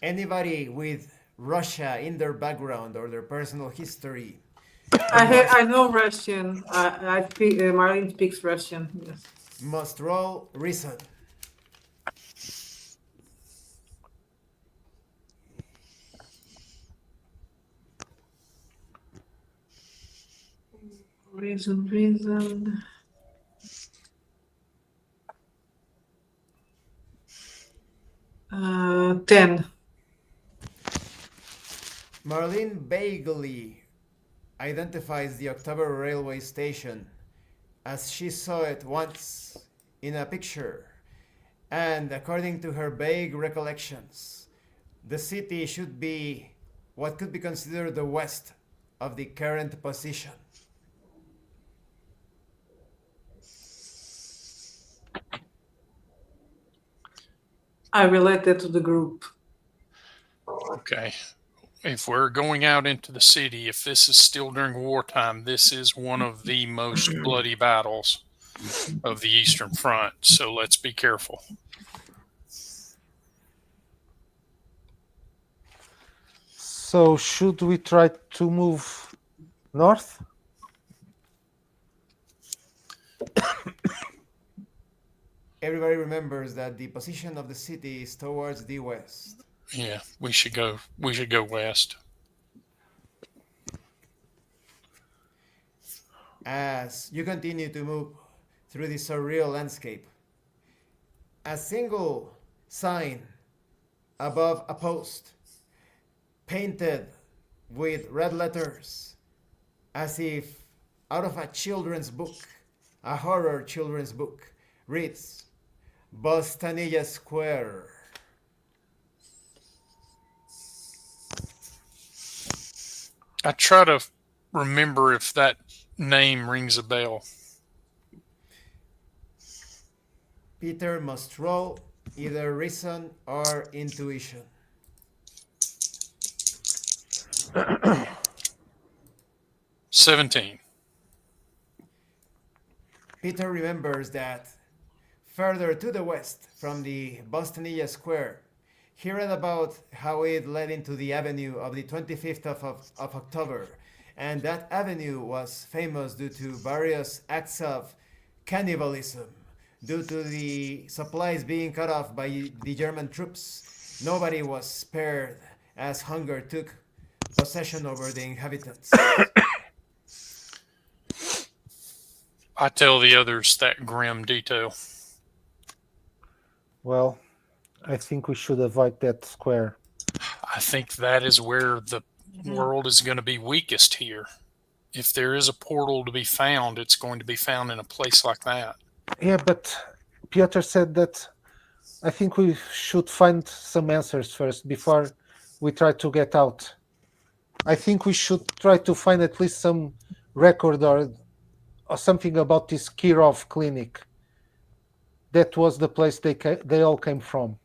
Anybody with Russia in their background or their personal history I know Russian. I speak. Marlene speaks Russian. Yes. must roll reason. Reason. 10. Marlene vaguely identifies the October railway station as she saw it once in a picture, and according to her vague recollections, the city should be what could be considered the west of the current position. I relate that to the group. Okay. If we're going out into the city, if this is still during wartime, this is one of the most bloody battles of the Eastern Front. So let's be careful. So should we try to move north? Everybody remembers that the position of the city is towards the west. Yeah, we should go west. As you continue to move through the surreal landscape, a single sign above a post, painted with red letters, as if out of a children's book, a horror children's book, reads, Bostanilla Square. I try to remember if that name rings a bell. Peter must roll either reason or intuition. 17. Peter remembers that further to the west from the Bostanilla Square, he read about how it led into the avenue of the 25th of October, and that avenue was famous due to various acts of cannibalism. Due to the supplies being cut off by the German troops, nobody was spared as hunger took possession over the inhabitants. I tell the others that grim detail. Well, I think we should avoid that square. I think that is where the world is going to be weakest here. If there is a portal to be found, it's going to be found in a place like that. Yeah, but Piotr said that I think we should find some answers first before we try to get out. I think we should try to find at least some record or something about this Kirov clinic. That was the place they all came from.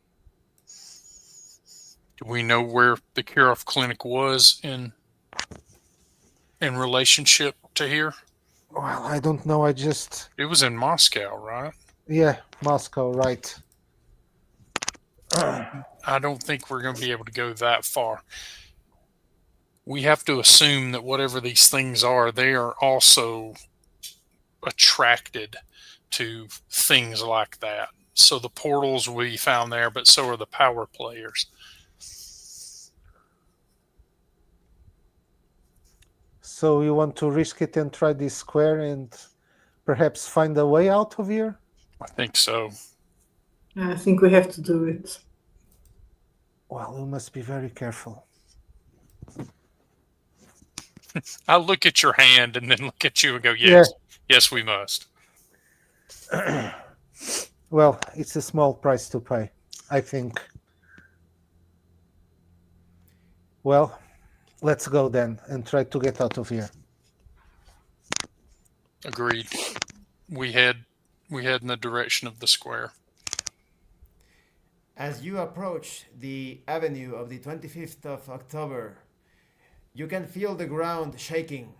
Do we know where the Kirov clinic was in relationship to here? Well, I don't know. It was in Moscow, right? Yeah, Moscow, right. I don't think we're going to be able to go that far. We have to assume that whatever these things are, they are also attracted to things like that. So the portals will be found there, but so are the power players. So you want to risk it and try this square and perhaps find a way out of here? I think so. I think we have to do it. Well, we must be very careful. I look at your hand and then look at you and go, yes, yes, we must. Well, it's a small price to pay, I think. Well, let's go then and try to get out of here. Agreed. We head in the direction of the square. As you approach the avenue of the 25th of October, you can feel the ground shaking,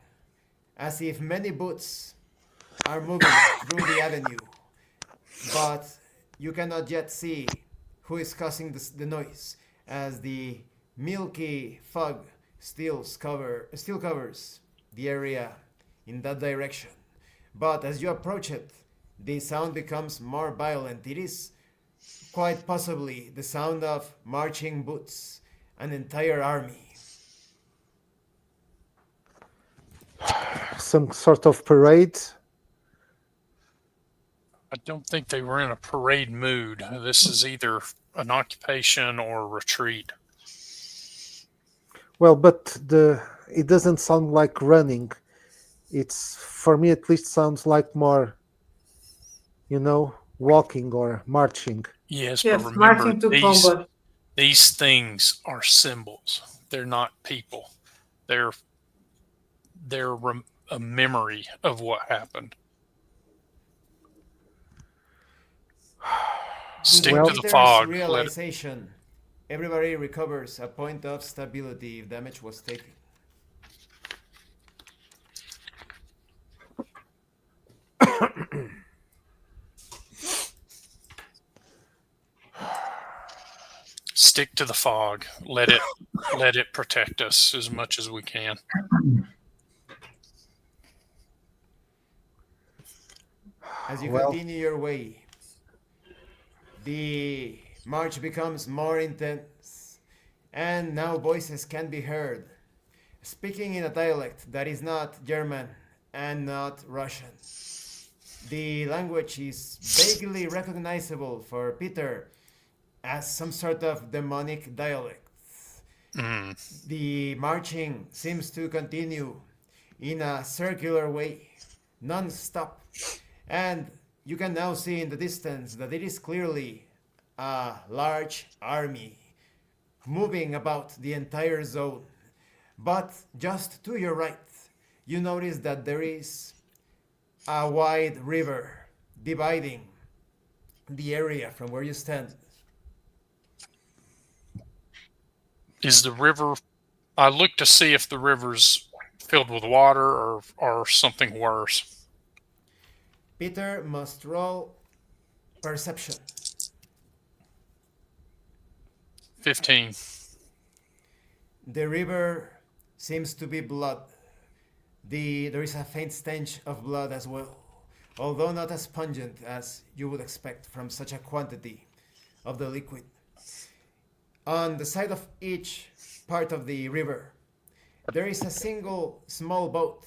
as if many boots are moving through the avenue, but you cannot yet see who is causing the noise, as the milky fog still covers the area in that direction. But as you approach it, the sound becomes more violent. It is quite possibly the sound of marching boots, an entire army. Some sort of parade? I don't think they were in a parade mood. This is either an occupation or a retreat. Well, but it doesn't sound like running. It's, for me at least, sounds like more, walking or marching. Yes, but Yes, remember marching to these combat. these things are symbols. They're not people. They're a memory of what happened. Stick Due to to the Peter's fog. realization, everybody recovers a point of stability if damage was taken. Stick to the fog. Let it protect us as much as we can. As you Well, continue your way, the march becomes more intense, and now voices can be heard, speaking in a dialect that is not German and not Russian. The language is vaguely recognizable for Peter as some sort of demonic dialect. Mm. The marching seems to continue in a circular way, non stop, and you can now see in the distance that it is clearly a large army moving about the entire zone. But just to your right, you notice that there is a wide river dividing the area from where you stand. Is the river? I look to see if the river's filled with water or something worse. Peter must roll perception. 15. The river seems to be blood. There is a faint stench of blood as well, although not as pungent as you would expect from such a quantity of the liquid. On the side of each part of the river, there is a single small boat,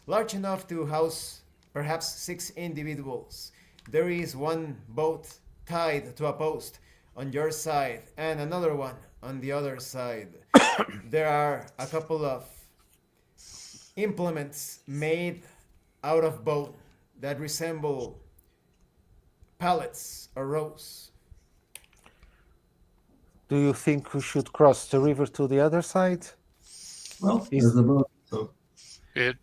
large enough to house perhaps 6 individuals. There is one boat tied to a post on your side and another one on the other side. There are a couple of implements made out of bone that resemble pallets or rows. do you think we should cross the river to the other side? Well, Is- there's the boat, so It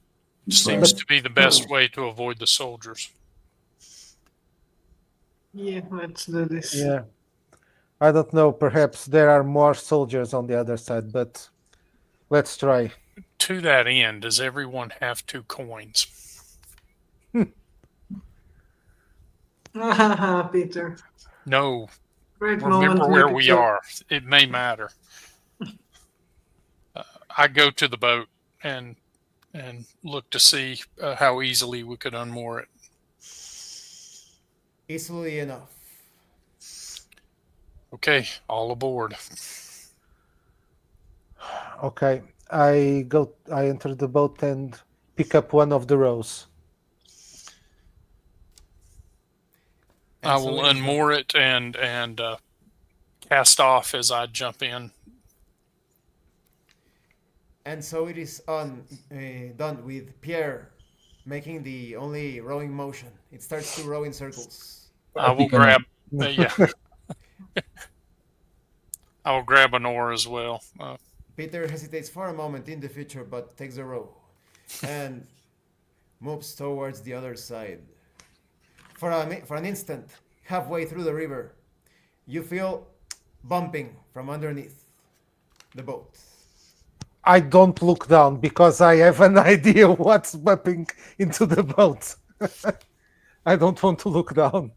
seems to be the best way to avoid the soldiers. Yeah, let's do this. Yeah. I don't know. Perhaps there are more soldiers on the other side, but let's try. To that end, does everyone have 2 coins? Peter. No. Great moment Remember to where make a we joke. are. It may matter. I go to the boat and look to see how easily we could unmoor it. Easily enough. Okay, all aboard. Okay. I enter the boat and pick up one of the rows. And I so will it is done. unmoor it and cast off as I jump in. And so it is done with Pierre making the only rowing motion. It starts to row in circles. I will pick an grab. Yeah. I will grab an oar as well. Peter hesitates for a moment in the future, but takes a row and moves towards the other side. For an instant, halfway through the river, you feel bumping from underneath the boat. I don't look down because I have an idea what's bumping into the boat. I don't want to look down.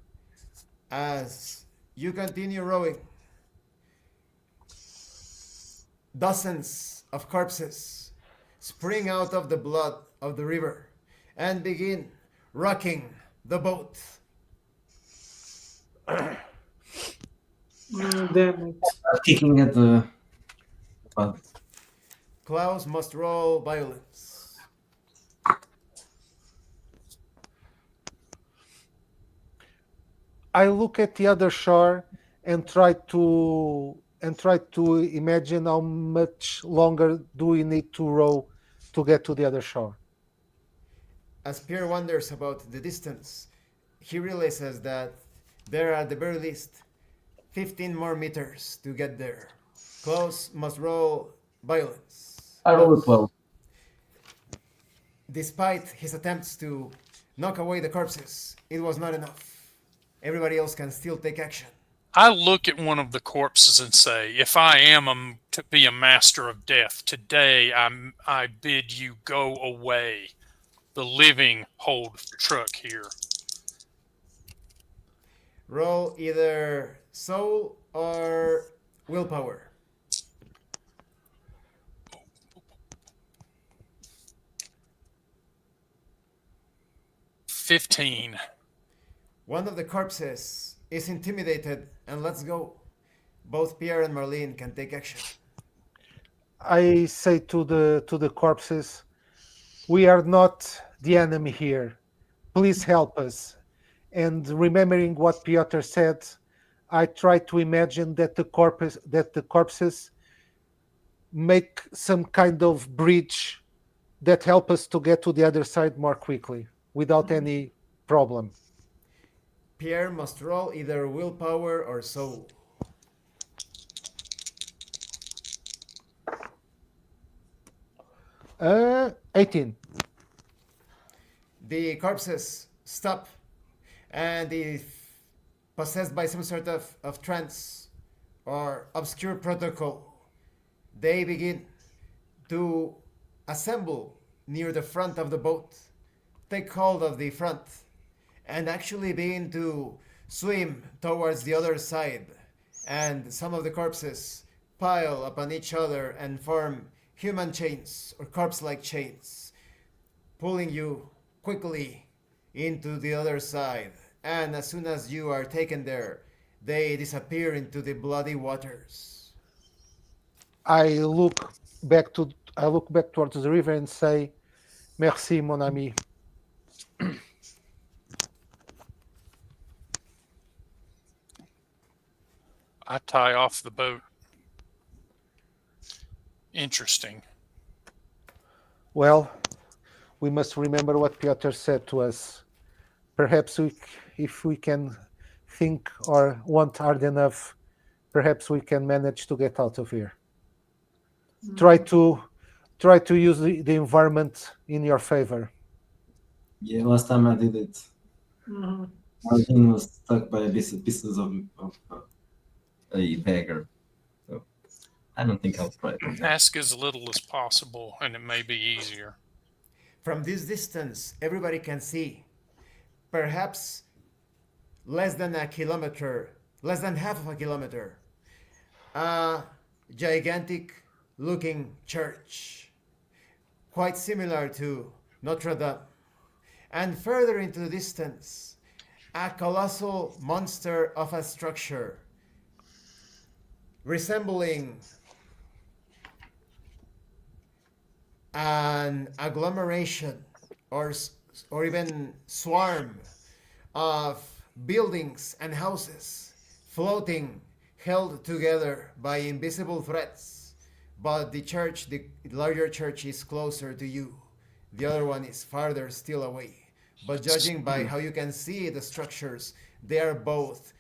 As you continue rowing, dozens of corpses spring out of the blood of the river and begin rocking the boat. Damn it. kicking at the boat. Claus must roll violence. I look at the other shore and try to imagine how much longer do we need to row to get to the other shore. As Pierre wonders about the distance, he realizes that there are at the very least 15 more meters to get there. Klaus must roll violence. I roll a Klaus, 12. despite his attempts to knock away the corpses, it was not enough. Everybody else can still take action. I look at one of the corpses and say, if I am to be a master of death, today I bid you go away. The living hold truck here. Roll either soul or willpower. 15. One of the corpses is intimidated and lets go. Both Pierre and Marlene can take action. I say to the corpses, we are not the enemy here. Please help us. And remembering what Piotr said, I try to imagine that the corpses make some kind of bridge that help us to get to the other side more quickly without any problem. Pierre must roll either willpower or soul. 18. The corpses stop, and if possessed by some sort of trance or obscure protocol, they begin to assemble near the front of the boat, take hold of the front, and actually begin to swim towards the other side. And some of the corpses pile upon each other and form human chains or corpse-like chains, pulling you quickly into the other side. And as soon as you are taken there, they disappear into the bloody waters. I look back towards the river and say, "Merci, mon ami." I tie off the boat. Interesting. Well, we must remember what Piotr said to us. Perhaps if we can think or want hard enough, perhaps we can manage to get out of here. Try to use the environment in your favor. Yeah, last time I did it, Martin was stuck by pieces of a beggar. So I don't think I'll try it. Ask as little as possible, and it may be easier. From this distance, everybody can see, perhaps less than a kilometer, less than half of a kilometer, a gigantic looking church, quite similar to Notre Dame. And further into the distance, a colossal monster of a structure resembling an agglomeration or even swarm of buildings and houses floating, held together by invisible threads. But the church, the larger church, is closer to you. The other one is farther still away. But judging by how you can see the structures, they are both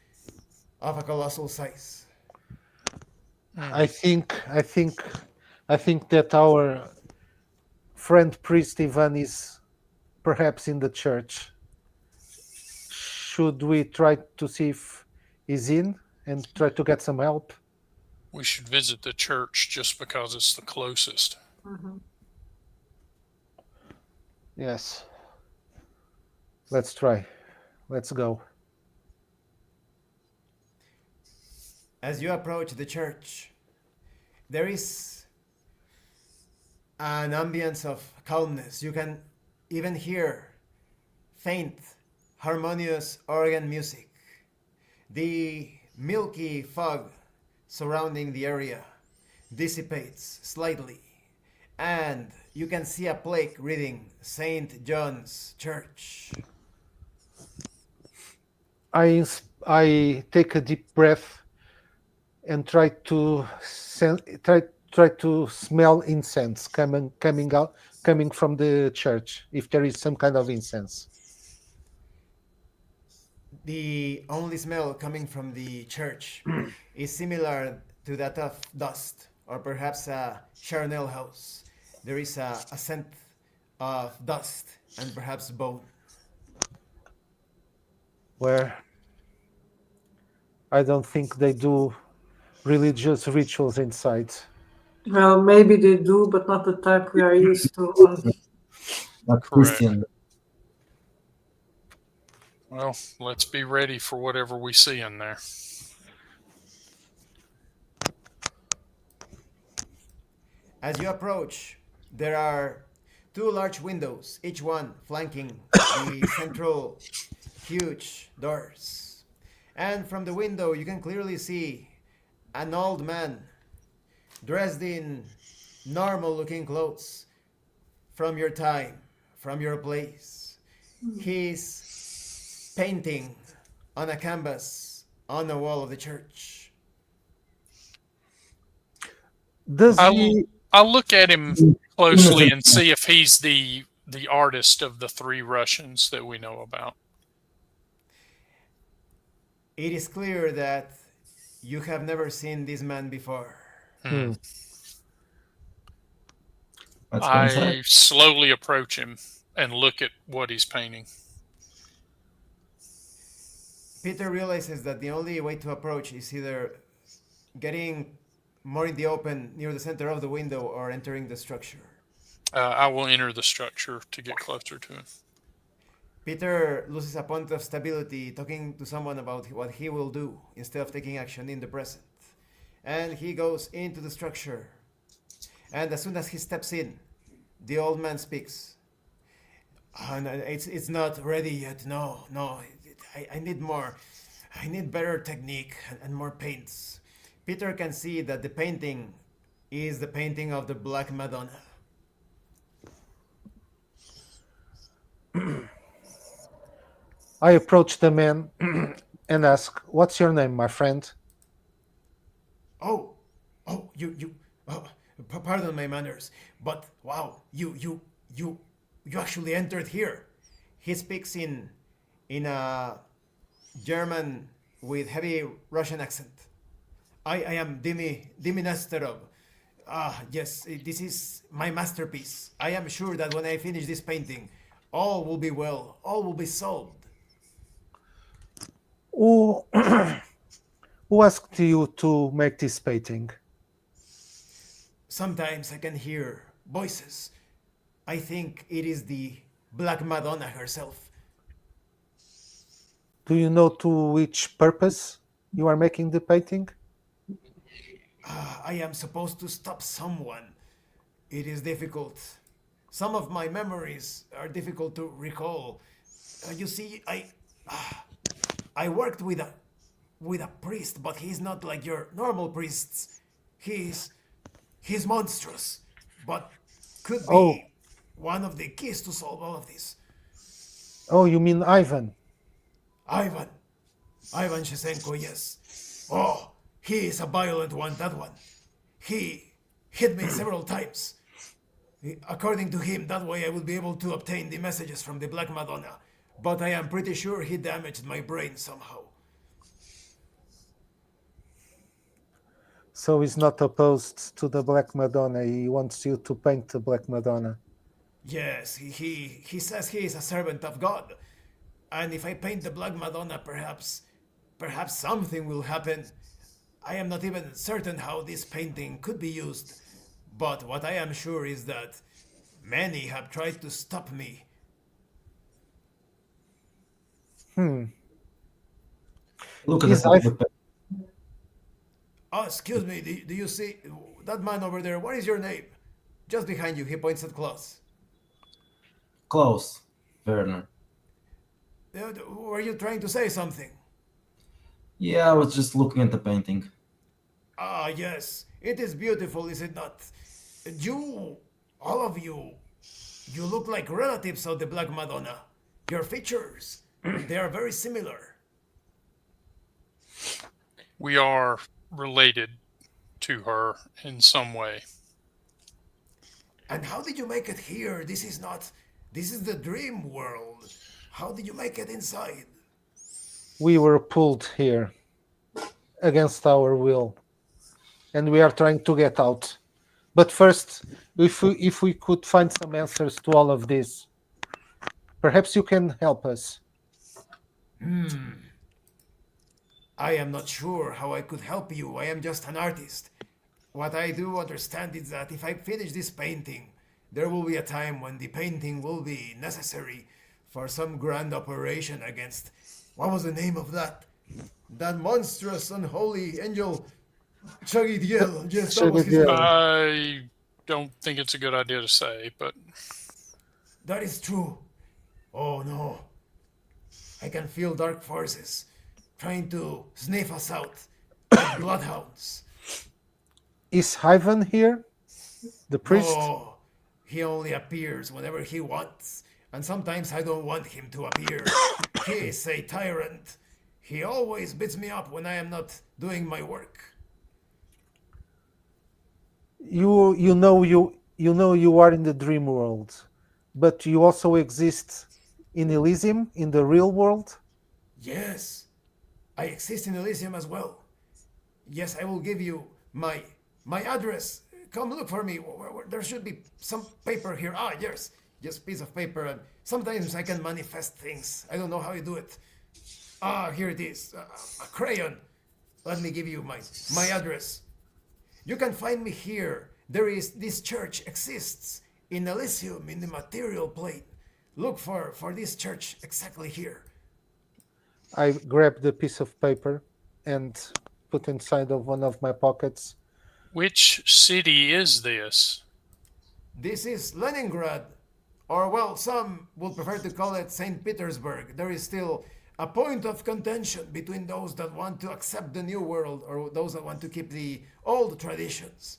of a colossal size. I think that our friend priest Ivan is perhaps in the church. Should we try to see if he's in and try to get some help? We should visit the church just because it's the closest. Yes. Let's try. Let's go. As you approach the church, there is an ambience of calmness. You can even hear faint, harmonious organ music. The milky fog surrounding the area dissipates slightly, and you can see a plaque reading St. John's Church. I take a deep breath and try to smell incense coming coming from the church, if there is some kind of incense. The only smell coming from the church is similar to that of dust, or perhaps a charnel house. There is a scent of dust and perhaps bone. Where I don't think they do religious rituals inside. Well, maybe they do, but not the type we are used to. On Not Correct. Christian. Well, let's be ready for whatever we see in there. As you approach, there are two large windows, each one flanking the central huge doors. And from the window, you can clearly see an old man dressed in normal looking clothes from your time, from your place. He's painting on a canvas on the wall of the church. Does he? I'll look at him closely and see if he's the artist of the three Russians that we know about. It is clear that you have never seen this man before. Let's go I inside. slowly approach him and look at what he's painting. Peter realizes that the only way to approach is either getting more in the open near the center of the window or entering the structure. I will enter the structure to get closer to him. Peter loses a point of stability talking to someone about what he will do instead of taking action in the present. And he goes into the structure. And as soon as he steps in, the old man speaks. Oh, no, it's not ready yet. No. I need more. I need better technique and more paints. Peter can see that the painting is the painting of the Black Madonna. I approach the man and ask, "What's your name, my friend?" Oh, you. Oh, pardon my manners, but wow, you actually entered here. He speaks in a German with heavy Russian accent. I am Dimi Nesterov. Ah, yes, this is my masterpiece. I am sure that when I finish this painting, all will be well, all will be solved. Who, who asked you to make this painting? Sometimes I can hear voices. I think it is the Black Madonna herself. Do you know to which purpose you are making the painting? I am supposed to stop someone. It is difficult. Some of my memories are difficult to recall. You see, I worked with a priest, but he's not like your normal priests. He's monstrous, but could be Oh. one of the keys to solve all of this. Oh, you mean Ivan? Ivan Shesenko, yes. Oh, he is a violent one, that one. He hit me several times. According to him, that way I will be able to obtain the messages from the Black Madonna. But I am pretty sure he damaged my brain somehow. So he's not opposed to the Black Madonna. He wants you to paint the Black Madonna. Yes, he says he is a servant of God. And if I paint the Black Madonna, perhaps something will happen. I am not even certain how this painting could be used. But what I am sure is that many have tried to stop me. Look at Is the Oh, excuse me, do you see that man over there? What is your name? Just behind you, he points at Claus. Klaus Werner. Were you trying to say something? Yeah, I was just looking at the painting. Ah, yes. It is beautiful, is it not? All of you look like relatives of the Black Madonna. Your features, they are very similar. We are related to her in some way. And how did you make it here? This is not. This is the dream world. How did you make it inside? We were pulled here against our will, and we are trying to get out. But first, if we could find some answers to all of this, perhaps you can help us. I am not sure how I could help you. I am just an artist. What I do understand is that if I finish this painting, there will be a time when the painting will be necessary for some grand operation against. What was the name of that? That monstrous, unholy angel. Chagitiel. Yes, that was his Chagitiel. name. I don't think it's a good idea to say, but That is true. Oh no. I can feel dark forces trying to sniff us out like bloodhounds. Is Ivan here, the priest? No, he only appears whenever he wants, and sometimes I don't want him to appear. He is a tyrant. He always beats me up when I am not doing my work. You are in the dream world, but you also exist in Elysium, in the real world. Yes, I exist in Elysium as well. Yes, I will give you my address. Come look for me. There should be some paper here. Ah, yes, just piece of paper. And sometimes I can manifest things. I don't know how you do it. Ah, here it is. A crayon. Let me give you my address. You can find me here. This church exists in Elysium in the material plane. Look for this church exactly here. I grab the piece of paper and put inside of one of my pockets. which city is this? This is Leningrad, or well, some would prefer to call it St. Petersburg. There is still a point of contention between those that want to accept the new world or those that want to keep the old traditions.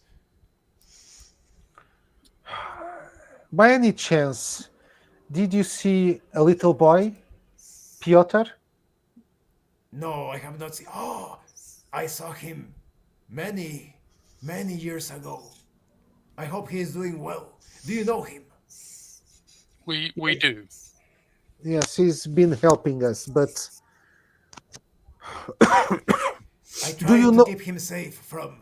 By any chance, did you see a little boy, Piotr? No, I have not seen. Oh, I saw him many, many years ago. I hope he is doing well. Do you know him? We do. Yes, he's been helping us, but I do you tried to know? keep him safe from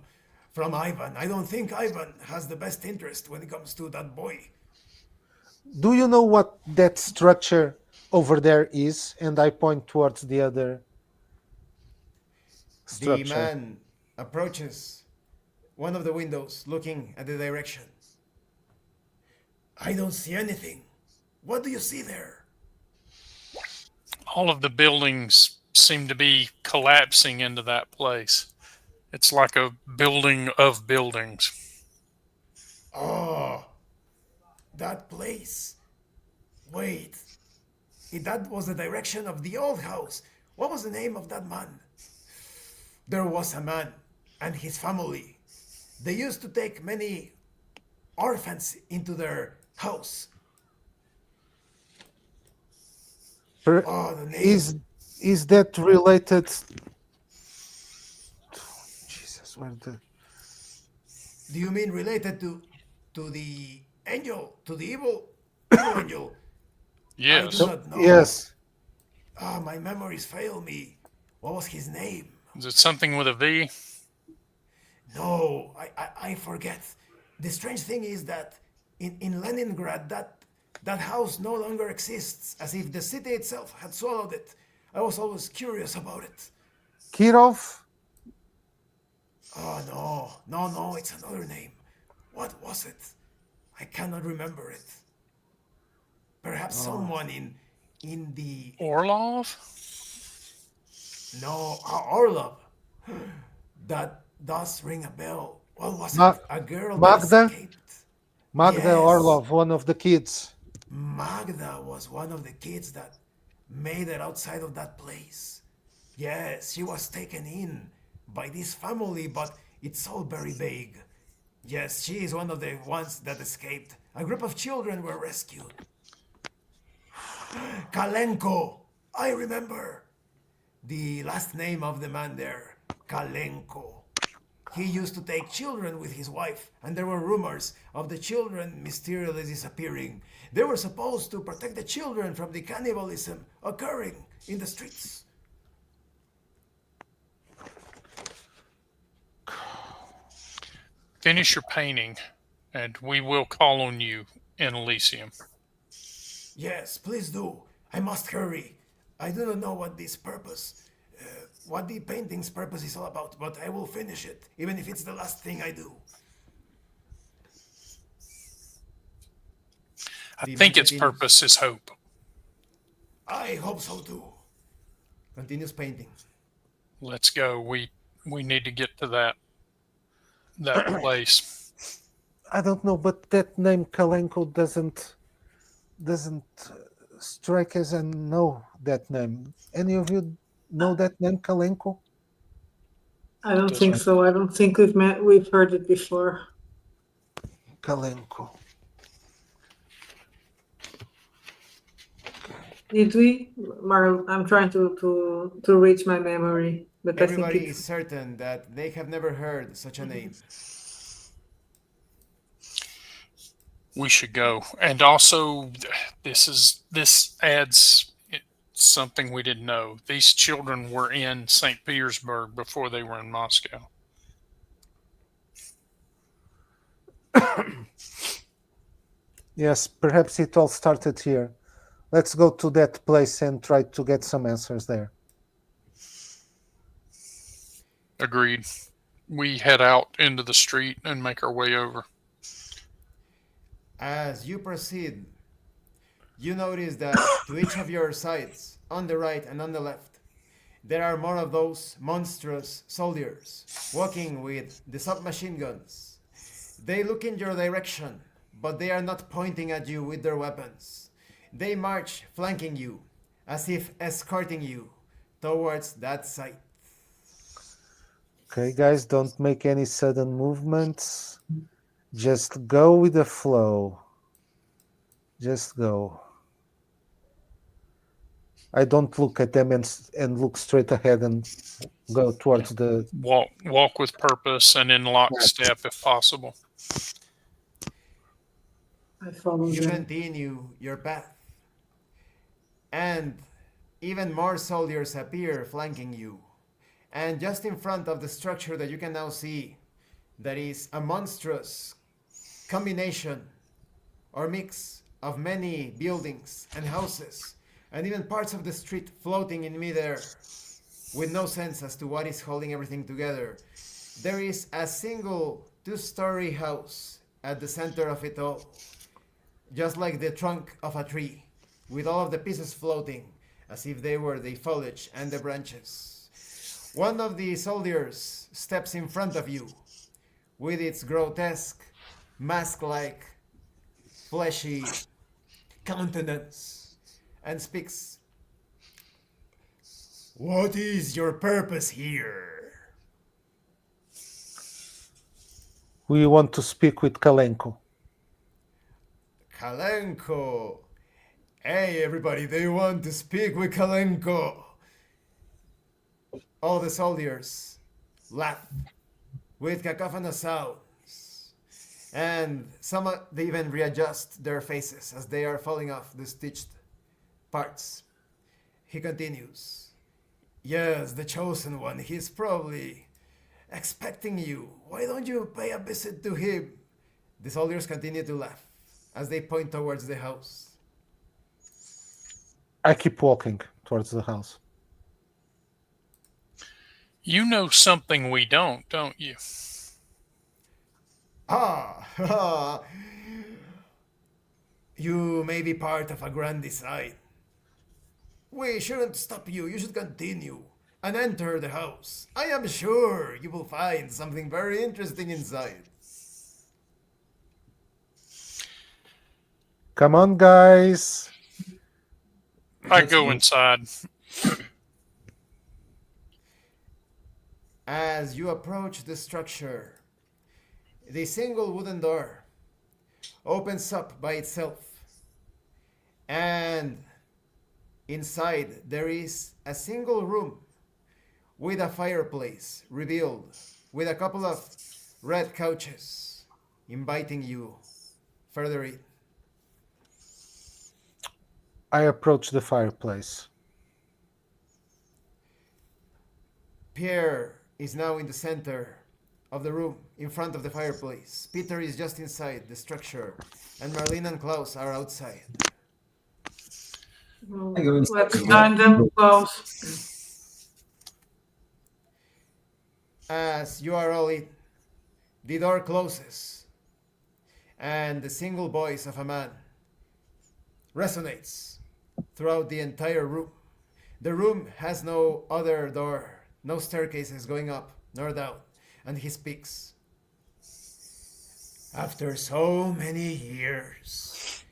Ivan. I don't think Ivan has the best interest when it comes to that boy. Do you know what that structure over there is? And I point towards the other The structure. man approaches one of the windows, looking at the direction. I don't see anything. What do you see there? All of the buildings seem to be collapsing into that place. It's like a building of buildings. Oh, that place. Wait, that was the direction of the old house. What was the name of that man? There was a man and his family. They used to take many orphans into their house. Per- Oh, the name. is that related? Jesus, where the Do you mean related to the angel, to the evil angel? I do Yes. not know. yes, Ah, my memories fail me. What was his name? Is it something with a V? No, I forget. The strange thing is that in Leningrad, that house no longer exists, as if the city itself had swallowed it. I was always curious about it. Kirov. Oh no, it's another name. What was it? I cannot remember it. Perhaps someone in the Orlov? no Orlov. That does ring a bell. What was Ma- it? A girl that Magda? escaped. Magda Yes. Orlov, one of the kids. Magda was one of the kids that made it outside of that place. Yes, she was taken in by this family, but it's all very vague. Yes, she is one of the ones that escaped. A group of children were rescued. Kalenko! I remember. The last name of the man there. Kalenko. He used to take children with his wife, and there were rumors of the children mysteriously disappearing. They were supposed to protect the children from the cannibalism occurring in the streets. Finish your painting, and we will call on you in Elysium. Yes, please do. I must hurry. I do not know what the painting's purpose is all about, but I will finish it, even if it's the last thing I do. I The think man its continues. purpose is hope. I hope so too. Continues painting. Let's go. We need to get to that place. I don't know, but that name Kalenko doesn't strike as I know that name. Any of you know that name Kalenko? I don't Does- think so. I don't think we've heard it before. Kalenko. Did we? Marl, I'm trying to reach my memory, but I think Everybody is it's certain that they have never heard such a name. We should go. And also, this adds something we didn't know. These children were in St. Petersburg before they were in Moscow. Yes, perhaps it all started here. Let's go to that place and try to get some answers there. Agreed. We head out into the street and make our way over. As you proceed, you notice that to each of your sides, on the right and on the left, there are more of those monstrous soldiers walking with the submachine guns. They look in your direction, but they are not pointing at you with their weapons. They march flanking you, as if escorting you towards that site. Okay, guys, don't make any sudden movements. Just go with the flow. Just go. I don't look at them and look straight ahead and go towards the. Walk with purpose and in lockstep if possible. I follow You them. continue your path, and even more soldiers appear flanking you. And just in front of the structure that you can now see, there is a monstrous combination or mix of many buildings and houses, and even parts of the street floating in midair, with no sense as to what is holding everything together. There is a single two-story house at the center of it all, just like the trunk of a tree, with all of the pieces floating as if they were the foliage and the branches. One of the soldiers steps in front of you with its grotesque, mask-like, fleshy countenance and speaks. What is your purpose here? We want to speak with Kalenko. Kalenko. Hey everybody, they want to speak with Kalenko. All the soldiers laugh with cacophonous sounds, and they even readjust their faces as they are falling off the stitched parts. He continues. Yes, the chosen one. He's probably expecting you. Why don't you pay a visit to him? The soldiers continue to laugh as they point towards the house. I keep walking towards the house. You know something we don't you? Ah, you may be part of a grand design. We shouldn't stop you. You should continue and enter the house. I am sure you will find something very interesting inside. Come on, guys. I go inside. As you approach the structure, the single wooden door opens up by itself, and inside there is a single room with a fireplace revealed with a couple of red couches inviting you further in. I approach the fireplace. Pierre is now in the center of the room, in front of the fireplace. Peter is just inside the structure, and Marlene and Klaus are outside. I go inside Let's as join them well. close. As you are all in, the door closes, and the single voice of a man resonates throughout the entire room. The room has no other door, no staircases going up nor down, and he speaks. After so many years,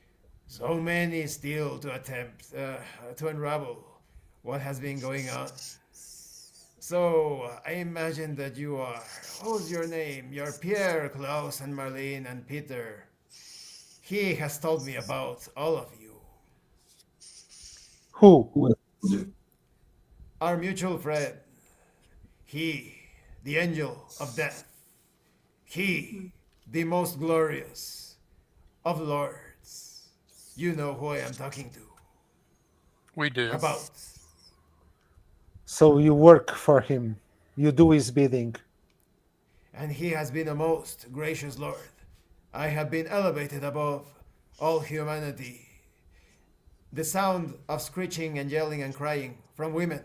so many still to attempt to unravel what has been going on. So I imagine that you are, what's your name? You're Pierre, Klaus, and Marlene, and Peter. He has told me about all of you. Who? Who else would you? Our mutual friend. He, the angel of death. He, the most glorious of lords. You know who I am talking to. We do. About. So you work for him. You do his bidding. And he has been a most gracious lord. I have been elevated above all humanity. The sound of screeching and yelling and crying from women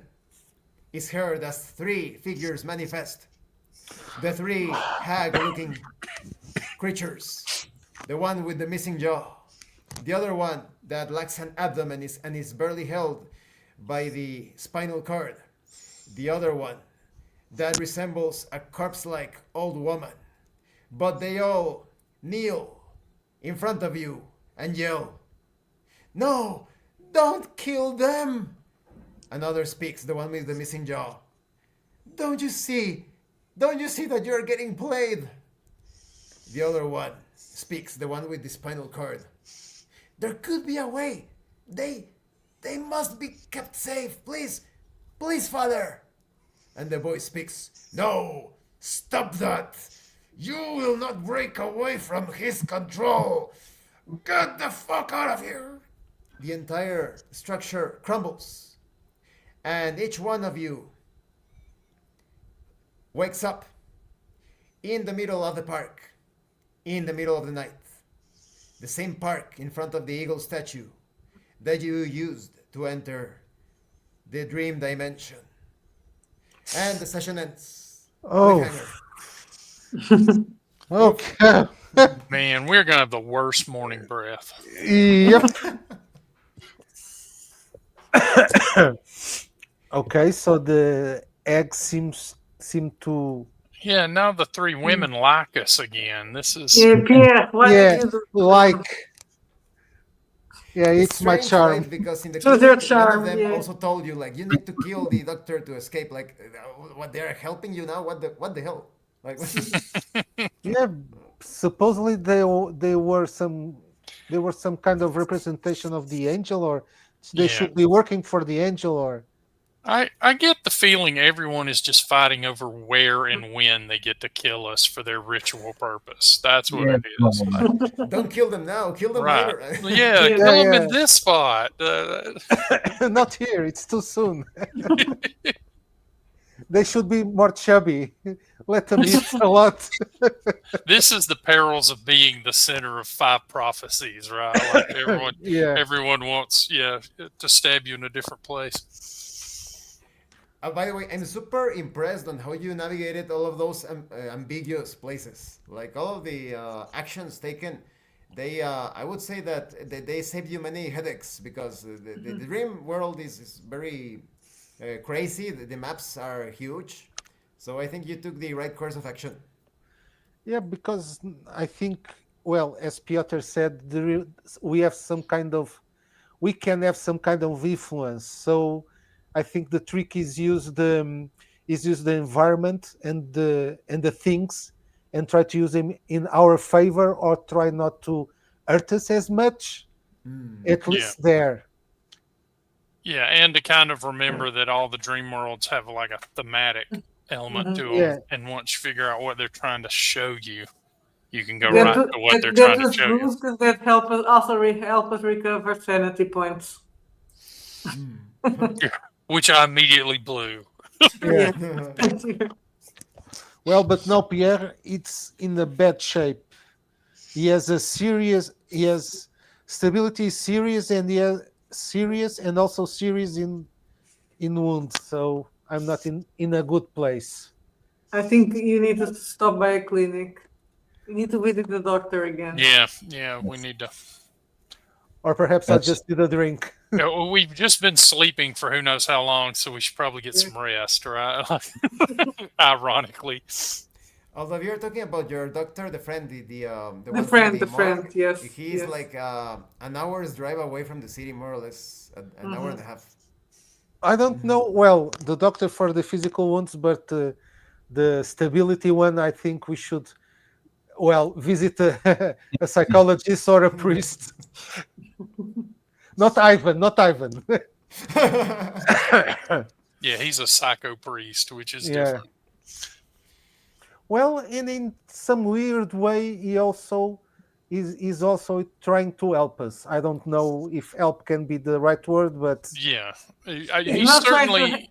is heard as three figures manifest. The three hag-looking creatures. The one with the missing jaw. The other one that lacks an abdomen and is barely held by the spinal cord. The other one that resembles a corpse-like old woman. But they all kneel in front of you and yell, "No, don't kill them!" Another speaks, the one with the missing jaw. Don't you see that you're getting played?" The other one speaks, the one with the spinal cord. "There could be a way. They must be kept safe. Please, please, Father." And the voice speaks, "No, stop that. You will not break away from his control. Get the fuck out of here." The entire structure crumbles, and each one of you wakes up in the middle of the park, in the middle of the night. The same park in front of the eagle statue that you used to enter the dream dimension. And the session ends. Oh. Cliffhanger. Okay. Man, we're gonna have the worst morning breath. Yep. Okay, so the egg seem to Yeah, now the three women like us again. This is Yeah, Pierre, what yeah, did you do? like yeah, it's my strange, charm. right? Because in the So their clinic, one of charm, them yeah. also told you, like, you need to kill the doctor to escape. Like, what, they're helping you now? What the hell? Like, Yeah, supposedly they were some kind of representation of the angel, or they Yeah. should be working for the angel, or I get the feeling everyone is just fighting over where and when they get to kill us for their ritual purpose. That's what it is. don't kill them now. Kill them Right. later. Yeah, Yeah, kill them yeah. in this spot. not here. It's too soon. They should be more chubby. Let them eat a lot. This is the perils of being the center of five prophecies, right? Like Yeah. everyone wants, to stab you in a different place. By the way, I'm super impressed on how you navigated all of those ambiguous places. Like all of the actions taken, they I would say that they saved you many headaches because the dream world is very crazy. The maps are huge, so I think you took the right course of action. Yeah, because I think, well, as Piotr said, we have some kind of, we can have some kind of influence. So I think the trick is use the environment and the things, and try to use them in our favor, or try not to hurt us as much. At least there. Yeah, and to kind of remember that all the dream worlds have like a thematic element to them, Yeah. and once you figure out what they're trying to show you, you can go That, right wa- to what they're that trying to was show you. good because that help us also help us recover sanity points. Which I immediately blew. Yeah. Yeah. Well, but no, Pierre, it's in a bad shape. He has stability is serious, and he has serious and also serious in wounds. So I'm not in a good place. I think you need to stop by a clinic. You need to visit the doctor again. Yeah, we need to. Or perhaps I'll just need a drink. Well, we've just been sleeping for who knows how long, so we should probably get some rest, right? Ironically. Although you're talking about your doctor, the friend, the one from The the friend, morgue, yes. he's yes. like an hour's drive away from the city, more or less, an hour and a half. I don't know. Well, the doctor for the physical wounds, but the stability one, I think we should, visit a psychologist or a priest. Not Ivan, not Ivan. Yeah, he's a psycho priest, which is Yeah. different. Well, and in some weird way, he also is also trying to help us. I don't know if help can be the right word, but Yeah, He's he's not trying to- certainly.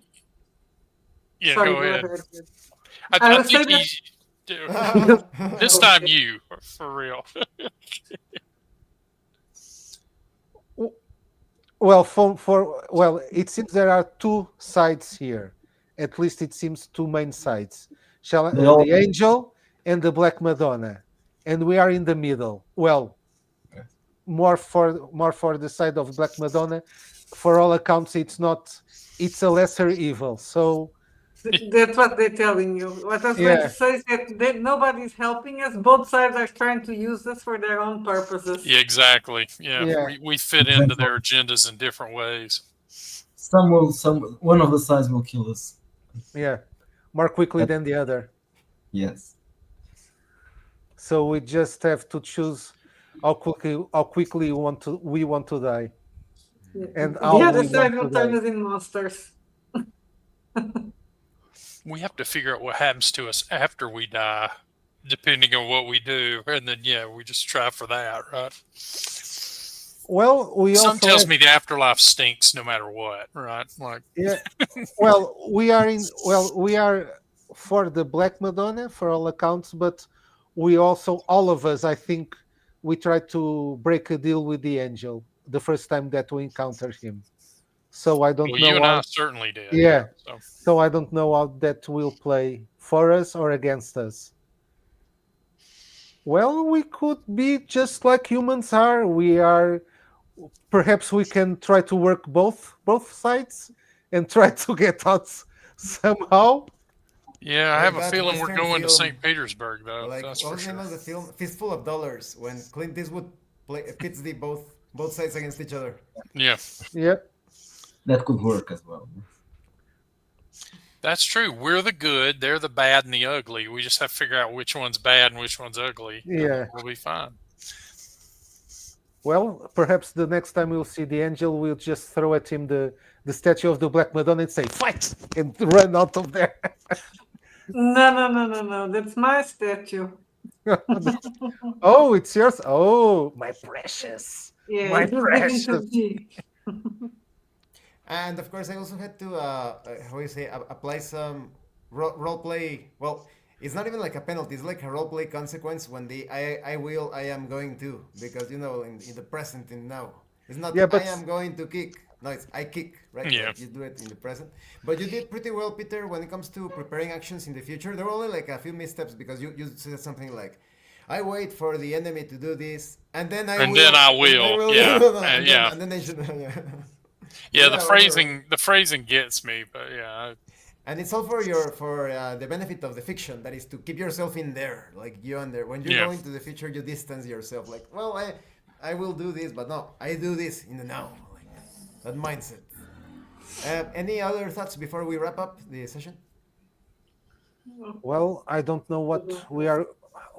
Yeah, Sorry, go ahead. I I would say think that- he's. This time, you for real. well, it seems there are two sides here. At least it seems two main sides. The angel and the Black Madonna, and we are in the middle. Well, more for the side of Black Madonna. For all accounts, it's not. It's a lesser evil. So That's what they're telling you. What I was going to say is that nobody's helping us. Both sides are trying to use us for their own purposes. Yeah, exactly. Yeah. We fit into their agendas in different ways. One of the sides will kill us. Yeah, more quickly than the other. Yes. So we just have to choose how quickly we want to die. And the other side will turn us in monsters. We have to figure out what happens to us after we die, depending on what we do, and then we just try for that, right? Well, Some tells me the afterlife stinks no matter what, right? Like Well, we are for the Black Madonna for all accounts, but we also, all of us, I think, we tried to break a deal with the angel the first time that we encountered him. So I don't know. You and I certainly did. Yeah. So I don't know how that will play for us or against us. Well, we could be just like humans are. We are. Perhaps we can try to work both sides and try to get out somehow. Yeah, I have a feeling we're going to St. Petersburg, though. Like, that's what for was the name sure. of the film? Fistful of Dollars, when Clint Eastwood pits the both sides against each other. Yeah. Yep. That could work as well. That's true. We're the good, they're the bad and the ugly. We just have to figure out which one's bad and which one's ugly. Yeah. We'll be fine. Well, perhaps the next time we'll see the angel, we'll just throw at him the statue of the Black Madonna and say, "Fight!" and run out of there. No. That's my statue. Oh, it's yours. Oh, my precious. Yeah, my it was precious. given to me. And of course, I also had to apply some role play. Well, it's not even like a penalty. It's like a role play consequence when I am going to, because in the present and now. It's not I am going to kick. No, it's I kick, right? Yeah. Like you do it in the present. But you did pretty well, Peter, when it comes to preparing actions in the future. There were only like a few missteps because you said something like, I wait for the enemy to do this, and then I will. Yeah. And then they should. Yeah, the phrasing gets me, but yeah. And it's all for the benefit of the fiction. That is to keep yourself in there, like you under. When you go into the future, you distance yourself. Like, well, I will do this, but no, I do this in the now. Like that mindset. Any other thoughts before we wrap up the session? Well, I don't know what we are.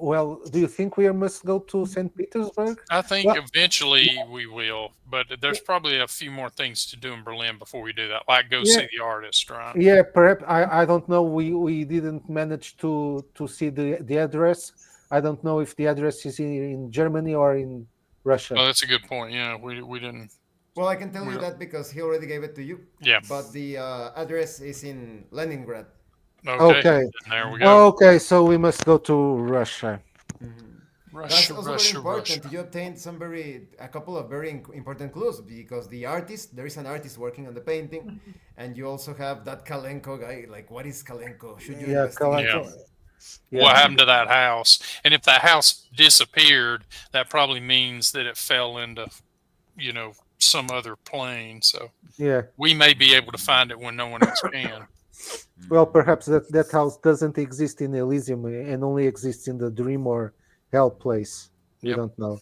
Well, do you think we must go to St. Petersburg? I think Well, eventually we will, but there's probably a few more things to do in Berlin before we do that, like go yeah, see the artist, right? yeah. Perhaps I don't know. We didn't manage to see the address. I don't know if the address is in Germany or in Russia. Oh, that's a good point. Yeah, we didn't. Well, I can tell We you that because he already gave it to you. Yeah. But the address is in Leningrad. Okay. Okay. Then there we go. Okay, so we must go to Russia. That's Russia, also very Russia, important. Russia. You obtained a couple of very important clues because the artist, there is an artist working on the painting, and you also have that Kalenko guy. Like, what is Kalenko? Should you Yeah, investigate? Yeah. Kalanko. What Yeah, happened to that house? And if that house disappeared, that probably means that it fell into, some other plane. So yeah. we may be able to find it when no one else can. Well, perhaps that house doesn't exist in Elysium and only exists in the dream or hell place. We Yep. don't know.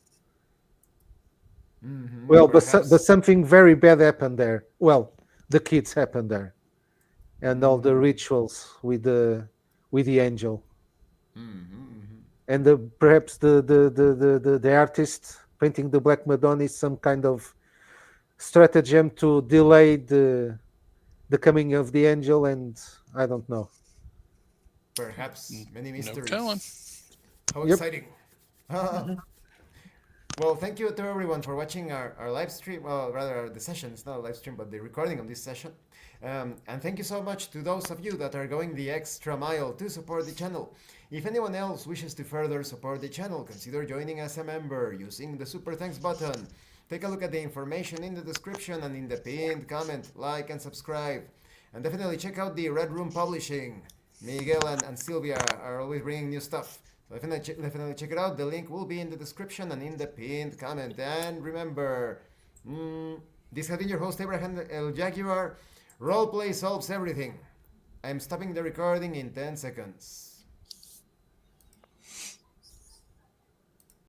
Well, But perhaps. something very bad happened there. Well, the kids happened there, and all the rituals with the angel, and perhaps the artist painting the Black Madonna is some kind of stratagem to delay the coming of the angel, and I don't know. Perhaps many No mysteries. telling. How Yep. exciting! Well, thank you to everyone for watching our live stream. Well, rather the session. It's not a live stream, but the recording of this session. And thank you so much to those of you that are going the extra mile to support the channel. If anyone else wishes to further support the channel, consider joining as a member using the Super Thanks button. Take a look at the information in the description and in the pinned comment. Like and subscribe. And definitely check out the Red Room Publishing. Miguel and Sylvia are always bringing new stuff. So definitely check it out. The link will be in the description and in the pinned comment. And remember, this has been your host, Abraham El Jaguar. Roleplay solves everything. I'm stopping the recording in 10 seconds.